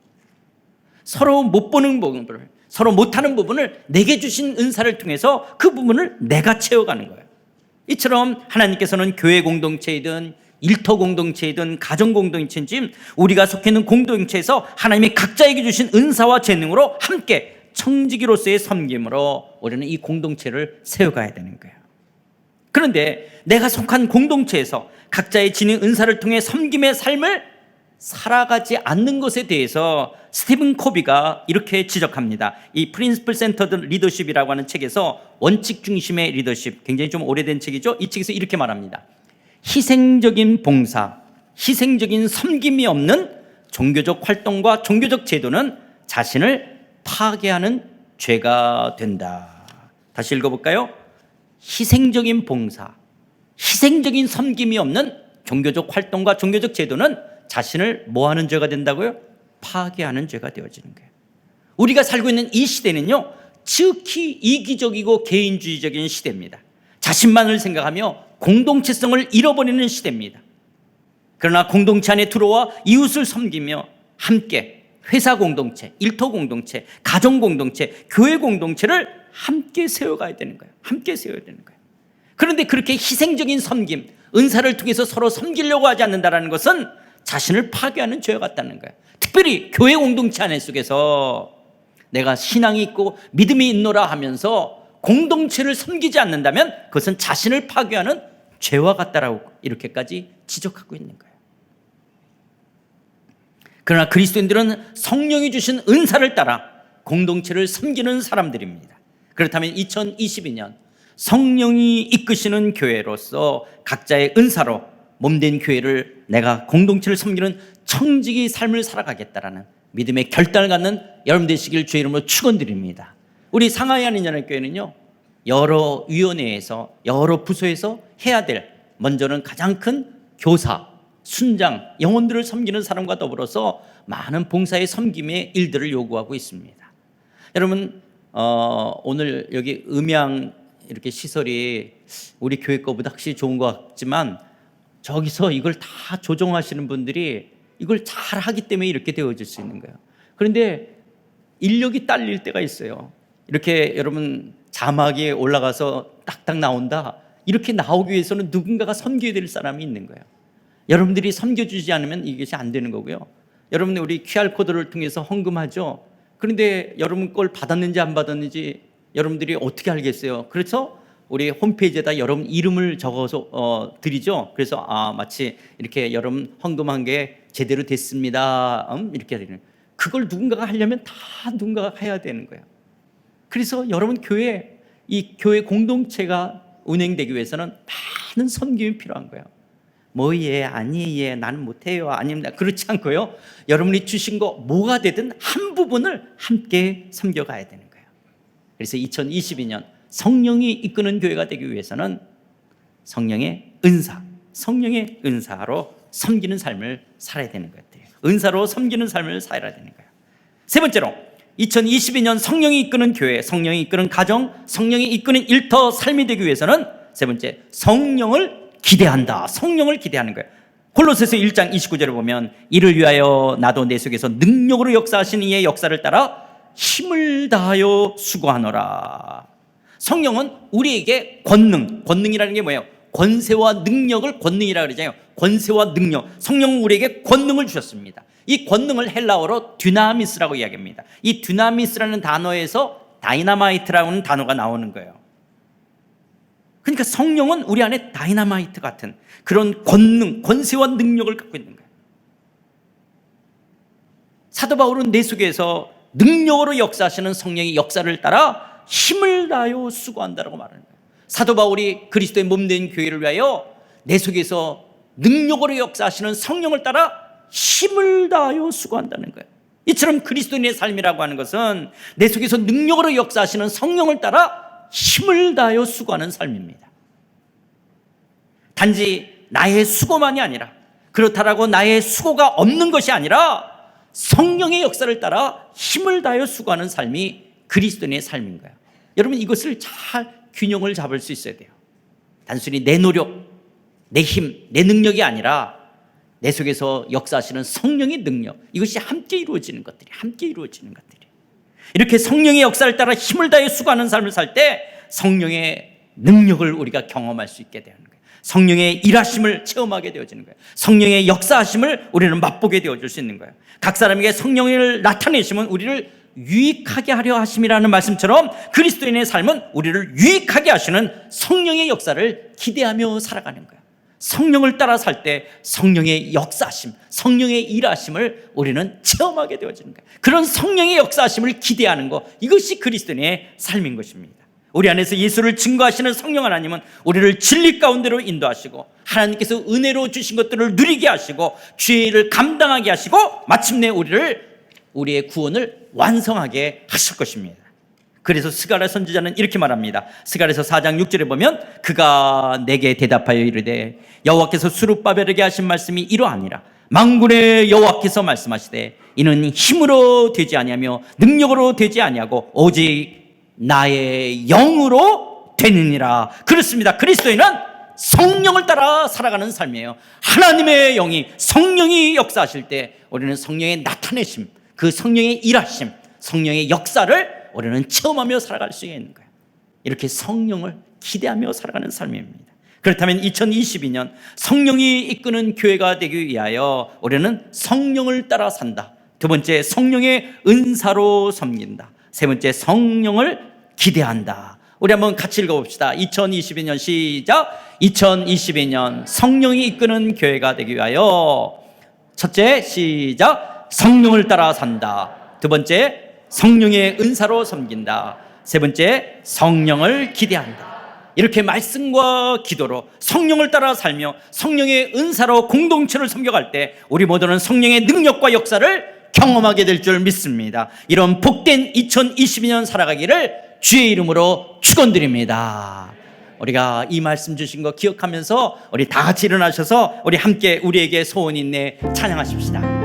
서로 못 보는 부분을, 서로 못하는 부분을 내게 주신 은사를 통해서 그 부분을 내가 채워가는 거예요. 이처럼 하나님께서는 교회 공동체이든 일터 공동체이든 가정 공동체인지 우리가 속해 있는 공동체에서 하나님이 각자에게 주신 은사와 재능으로 함께 청지기로서의 섬김으로 우리는 이 공동체를 세워가야 되는 거예요. 그런데 내가 속한 공동체에서 각자의 지닌 은사를 통해 섬김의 삶을 살아가지 않는 것에 대해서 스티븐 코비가 이렇게 지적합니다. 이 프린시플 센터드 리더십이라고 하는 책에서 원칙 중심의 리더십, 굉장히 좀 오래된 책이죠. 이 책에서 이렇게 말합니다. 희생적인 봉사, 희생적인 섬김이 없는 종교적 활동과 종교적 제도는 자신을 파괴하는 죄가 된다. 다시 읽어볼까요? 희생적인 봉사, 희생적인 섬김이 없는 종교적 활동과 종교적 제도는 자신을 뭐하는 죄가 된다고요? 파괴하는 죄가 되어지는 거예요. 우리가 살고 있는 이 시대는요, 지극히 이기적이고 개인주의적인 시대입니다. 자신만을 생각하며 공동체성을 잃어버리는 시대입니다. 그러나 공동체 안에 들어와 이웃을 섬기며 함께 회사 공동체, 일터 공동체, 가정 공동체, 교회 공동체를 함께 세워가야 되는 거예요. 함께 세워야 되는 거예요. 그런데 그렇게 희생적인 섬김, 은사를 통해서 서로 섬기려고 하지 않는다는 것은 자신을 파괴하는 죄와 같다는 거예요. 특별히 교회 공동체 안에 속에서 내가 신앙이 있고 믿음이 있노라 하면서 공동체를 섬기지 않는다면 그것은 자신을 파괴하는 죄와 같다라고 이렇게까지 지적하고 있는 거예요. 그러나 그리스도인들은 성령이 주신 은사를 따라 공동체를 섬기는 사람들입니다. 그렇다면 2022년 성령이 이끄시는 교회로서 각자의 은사로 몸된 교회를 내가 공동체를 섬기는 청지기 삶을 살아가겠다라는 믿음의 결단을 갖는 여러분 되시길 주의 이름으로 축원드립니다. 우리 상하이 한인연합교회는요, 여러 위원회에서 여러 부서에서 해야 될, 먼저는 가장 큰 교사, 순장, 영혼들을 섬기는 사람과 더불어서 많은 봉사의 섬김의 일들을 요구하고 있습니다. 여러분, 오늘 여기 음향 이렇게 시설이 우리 교회 거보다 확실히 좋은 것 같지만 저기서 이걸 다 조정하시는 분들이 이걸 잘 하기 때문에 이렇게 되어질 수 있는 거예요. 그런데 인력이 딸릴 때가 있어요. 이렇게 여러분 자막이 올라가서 딱딱 나온다. 이렇게 나오기 위해서는 누군가가 섬겨야 될 사람이 있는 거예요. 여러분들이 섬겨주지 않으면 이것이 안 되는 거고요. 여러분 우리 QR코드를 통해서 헌금하죠. 그런데 여러분 걸 받았는지 안 받았는지 여러분들이 어떻게 알겠어요? 그래서 우리 홈페이지에다 여러분 이름을 적어서 드리죠. 그래서 마치 이렇게 여러분 헌금한 게 제대로 됐습니다. 이렇게 되는. 그걸 누군가가 하려면 다 누군가가 해야 되는 거예요. 그래서 여러분 교회, 이 교회 공동체가 운행되기 위해서는 많은 섬김이 필요한 거예요. 아니에요, 나는 못해요, 아닙니다. 그렇지 않고요. 여러분이 주신 거 뭐가 되든 한 부분을 함께 섬겨가야 되는 거예요. 그래서 2022년 성령이 이끄는 교회가 되기 위해서는 성령의 은사로 섬기는 삶을 살아야 되는 것 같아요. 은사로 섬기는 삶을 살아야 되는 거예요. 세 번째로 2022년 성령이 이끄는 교회, 성령이 이끄는 가정, 성령이 이끄는 일터 삶이 되기 위해서는 세 번째, 성령을 기대한다. 성령을 기대하는 거예요. 골로새서 1장 29절을 보면 이를 위하여 나도 내 속에서 능력으로 역사하신 이의 역사를 따라 힘을 다하여 수고하노라. 성령은 우리에게 권능이라는 게 뭐예요? 권세와 능력을 권능이라고 그러잖아요. 권세와 능력. 성령은 우리에게 권능을 주셨습니다. 이 권능을 헬라어로 듀나미스라고 이야기합니다. 이 듀나미스라는 단어에서 다이나마이트라는 단어가 나오는 거예요. 그러니까 성령은 우리 안에 다이나마이트 같은 그런 권능, 권세와 능력을 갖고 있는 거예요. 사도 바울은 내 속에서 능력으로 역사하시는 성령의 역사를 따라 힘을 다하여 수고한다라고 말하는 거예요. 사도 바울이 그리스도의 몸된 교회를 위하여 내 속에서 능력으로 역사하시는 성령을 따라 힘을 다하여 수고한다는 거예요. 이처럼 그리스도인의 삶이라고 하는 것은 내 속에서 능력으로 역사하시는 성령을 따라 힘을 다하여 수고하는 삶입니다. 단지 나의 수고만이 아니라, 그렇다라고 나의 수고가 없는 것이 아니라 성령의 역사를 따라 힘을 다하여 수고하는 삶이 그리스도인의 삶인 거예요. 여러분, 이것을 잘 균형을 잡을 수 있어야 돼요. 단순히 내 노력, 내 힘, 내 능력이 아니라 내 속에서 역사하시는 성령의 능력, 이것이 함께 이루어지는 것들이, 함께 이루어지는 것들이. 이렇게 성령의 역사를 따라 힘을 다해 수고하는 삶을 살 때 성령의 능력을 우리가 경험할 수 있게 되는 거예요. 성령의 일하심을 체험하게 되어지는 거예요. 성령의 역사하심을 우리는 맛보게 되어질 수 있는 거예요. 각 사람에게 성령을 나타내시면 우리를 유익하게 하려 하심이라는 말씀처럼 그리스도인의 삶은 우리를 유익하게 하시는 성령의 역사를 기대하며 살아가는 거예요. 성령을 따라 살 때 성령의 역사하심, 성령의 일하심을 우리는 체험하게 되어지는 거예요. 그런 성령의 역사하심을 기대하는 것, 이것이 그리스도인의 삶인 것입니다. 우리 안에서 예수를 증거하시는 성령 하나님은 우리를 진리 가운데로 인도하시고 하나님께서 은혜로 주신 것들을 누리게 하시고 죄를 감당하게 하시고 마침내 우리의 구원을 완성하게 하실 것입니다. 그래서 스가랴 선지자는 이렇게 말합니다. 스가랴서 4장 6절에 보면 그가 내게 대답하여 이르되 여호와께서 스룹바벨에게 하신 말씀이 이러하니라. 만군의 여호와께서 말씀하시되 이는 힘으로 되지 아니하며 능력으로 되지 아니하고 오직 나의 영으로 되느니라. 그렇습니다. 그리스도인은 성령을 따라 살아가는 삶이에요. 하나님의 영이, 성령이 역사하실 때 우리는 성령의 나타내심, 그 성령의 일하심, 성령의 역사를 우리는 체험하며 살아갈 수 있는 거예요. 이렇게 성령을 기대하며 살아가는 삶입니다. 그렇다면 2022년 성령이 이끄는 교회가 되기 위하여 우리는 성령을 따라 산다. 두 번째, 성령의 은사로 섬긴다. 세 번째, 성령을 기대한다. 우리 한번 같이 읽어봅시다. 2022년 시작. 2022년 성령이 이끄는 교회가 되기 위하여 첫째, 시작. 성령을 따라 산다. 두 번째, 성령의 은사로 섬긴다. 세 번째, 성령을 기대한다. 이렇게 말씀과 기도로 성령을 따라 살며 성령의 은사로 공동체를 섬겨갈 때 우리 모두는 성령의 능력과 역사를 경험하게 될 줄 믿습니다. 이런 복된 2022년 살아가기를 주의 이름으로 축원드립니다. 우리가 이 말씀 주신 거 기억하면서 우리 다 같이 일어나셔서 우리 함께 우리에게 소원 있네 찬양하십시다.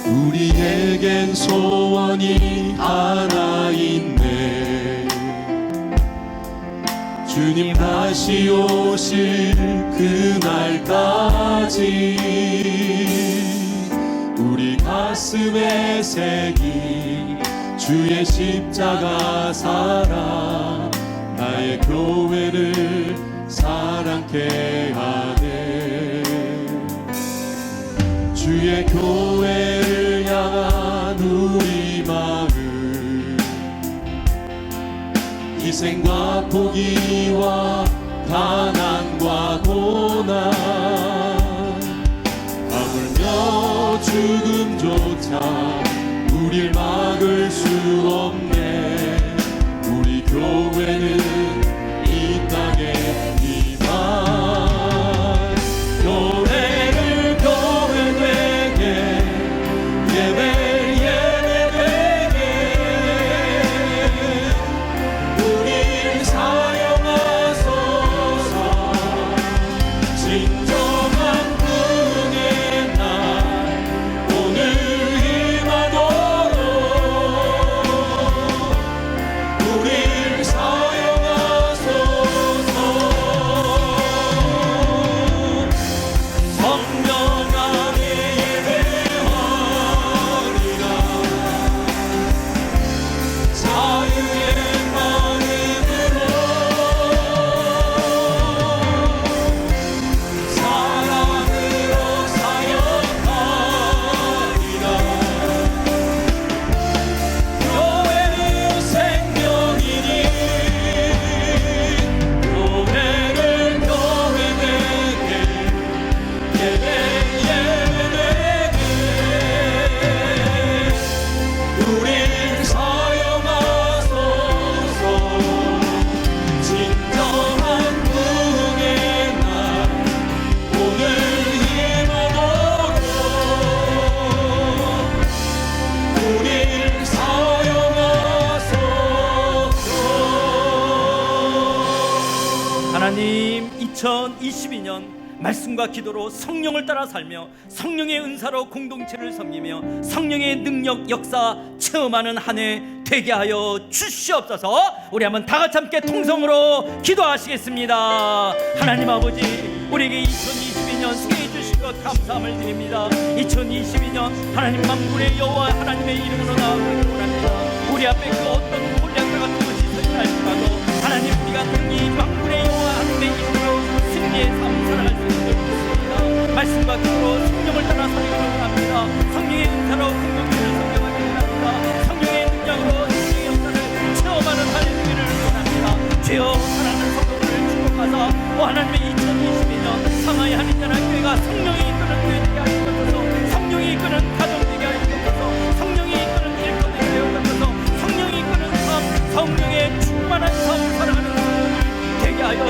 우리에겐 소원이 하나 있네. 주님 다시 오실 그날까지 우리 가슴에 새긴 주의 십자가 사랑, 나의 교회를 사랑케 하네. 주의 교회를 향한 우리 마음, 희생과 포기와 가난과 고난, 하물며 죽음조차 우릴 막을 수 없네. 우리 교회는 이 땅에 희망, 교회를 교회되게, 예배 예배되게 우릴 사용하소서. 진정한 구원의 날 오늘 임하도록 2022년 말씀과 기도로 성령을 따라 살며 성령의 은사로 공동체를 섬기며 성령의 능력 역사 체험하는 한 해 되게 하여 주시옵소서. 우리 한번 다 같이 함께 통성으로 기도하시겠습니다. 하나님 아버지, 우리에게 2022년 새해 주신 것 감사함을 드립니다. 2022년 하나님 만군의 여호와 하나님의 이름으로 나아가기를 원합니다. 우리 앞에 그 어떤 곤란과 같은 것이 있을지 알지라도 하나님, 우리가 능히 만군의 여호와 하나님의 이름으로 승리의 삶 살아갈 수 있도록 믿습니다. 말씀과 기도로 성령을 따라 살기를 원합니다. 성령의 은사로 공동체를 섬겨가기를 원합니다. 성령의 능력으로 인생의 역사를 체험하는 하나님 되기를 원합니다. 주여, 사랑하는 성도들을 축복하사 하나님의 2022년 상하이 한인연합교회가 성령이 이끄는 교회 되게 하여 주옵소서. 성령이 이끄는 가정 되게 하여 주옵소서. 성령이 이끄는 일터 되게 하여 주옵소서. 성령이 이끄는 삶, 성령의 충만한 삶을 살아가는 성도들 되게 하여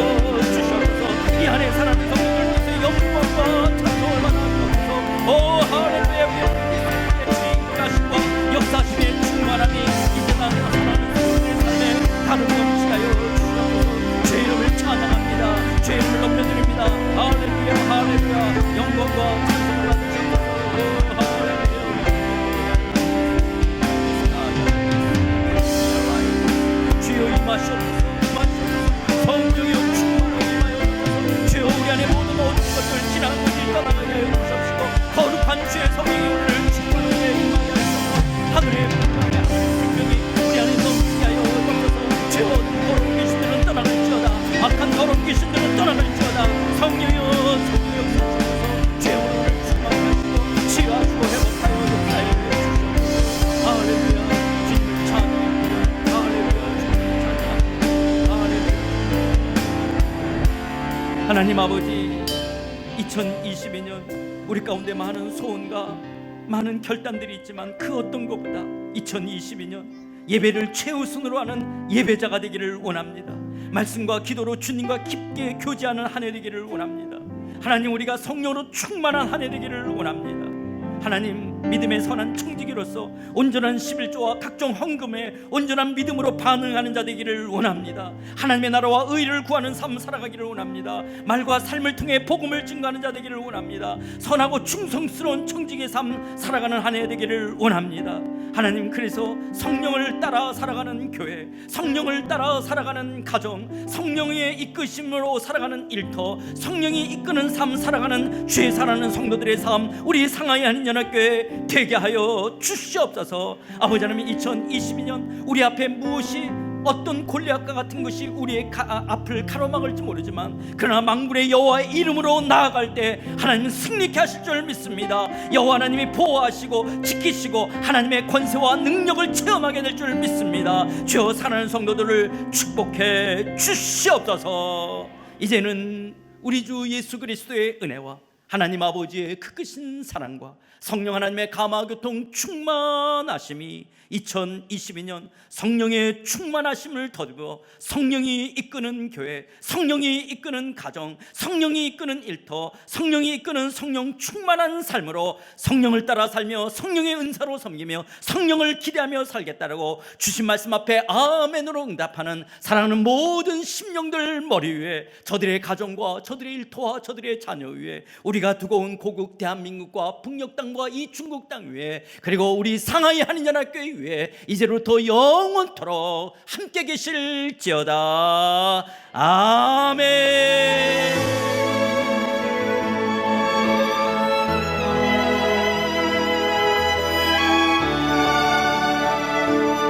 주시옵소서. 이 안에 살아가는 성도들께서 영광과 찬송을 받아주옵소서. 오 할렐루야. 우리 주인공 하심과 역사심의 충만함이 이제 나타나는 성도들의 삶에 다름없이 하여 주시옵소서. 주의 이름을 찬양합니다. 주의 이름을 높여드립니다. 할렐루야 할렐루야. 영광과 찬송을 받으시옵소서. 할렐루야. 주여 임하시옵소서. 성령의 충만하게 임하여 주여, 우리 안에 모든 것을 지나간 것을 떠나게 하여 주옵시고 거룩한 주의 성령이 우리를 충만하게 임하여 주옵소서. 하늘의 풍랑에 하늘의 생명이 우리 안에 넘치게 하여 주옵소서. 죄 얻은 더러운 귀신들은 떠나갈지어다. 악한 더러운 귀신들은 떠나갈지어다. 성령이여 성령의 역사 주옵소서. 죄로 우리를 충만하게 하시고 치유하시고 회복하여 역사해 주옵소서. 할렐루야. 주님을 찬양합니다. 할렐루야. 주님을 찬양합니다. 할렐루야. 하나님 아버지, 2022년 우리 가운데 많은 소원과 많은 결단들이 있지만 그 어떤 것보다 2022년 예배를 최우선으로 하는 예배자가 되기를 원합니다. 말씀과 기도로 주님과 깊게 교제하는 한 해 되기를 원합니다. 하나님, 우리가 성령으로 충만한 한 해 되기를 원합니다. 하나님, 믿음의 선한 청지기로서 온전한 11조와 각종 헌금에 온전한 믿음으로 반응하는 자 되기를 원합니다. 하나님의 나라와 의를 구하는 삶 살아가기를 원합니다. 말과 삶을 통해 복음을 증거하는 자 되기를 원합니다. 선하고 충성스러운 청지기의 삶 살아가는 한 해 되기를 원합니다. 하나님, 그래서 성령을 따라 살아가는 교회, 성령을 따라 살아가는 가정, 성령의 이끄심으로 살아가는 일터, 성령이 이끄는 삶 살아가는 주의 사랑하는 성도들의 삶, 우리 상하이 한인연합교회 되게 하여 주시옵소서. 아버지 하나님, 2022년 우리 앞에 무엇이 어떤 골리앗과 같은 것이 우리의 앞을 가로막을지 모르지만 그러나 만군의 여호와의 이름으로 나아갈 때 하나님은 승리케 하실 줄 믿습니다. 여호와 하나님이 보호하시고 지키시고 하나님의 권세와 능력을 체험하게 될 줄 믿습니다. 주여, 사랑하는 성도들을 축복해 주시옵소서. 이제는 우리 주 예수 그리스도의 은혜와 하나님 아버지의 그 크신 사랑과 성령 하나님의 감화 교통 충만하심이 2022년 성령의 충만하심을 더듬어 성령이 이끄는 교회, 성령이 이끄는 가정, 성령이 이끄는 일터, 성령이 이끄는 성령 충만한 삶으로 성령을 따라 살며 성령의 은사로 섬기며 성령을 기대하며 살겠다라고 주신 말씀 앞에 아멘으로 응답하는 사랑하는 모든 심령들 머리 위에, 저들의 가정과 저들의 일터와 저들의 자녀 위에, 우리가 두고 온 고국 대한민국과 북녘 땅과 이 중국 땅 위에, 그리고 우리 상하이 한인연합교회 위에 이제로부터 영원토록 함께 계실지어다. 아멘.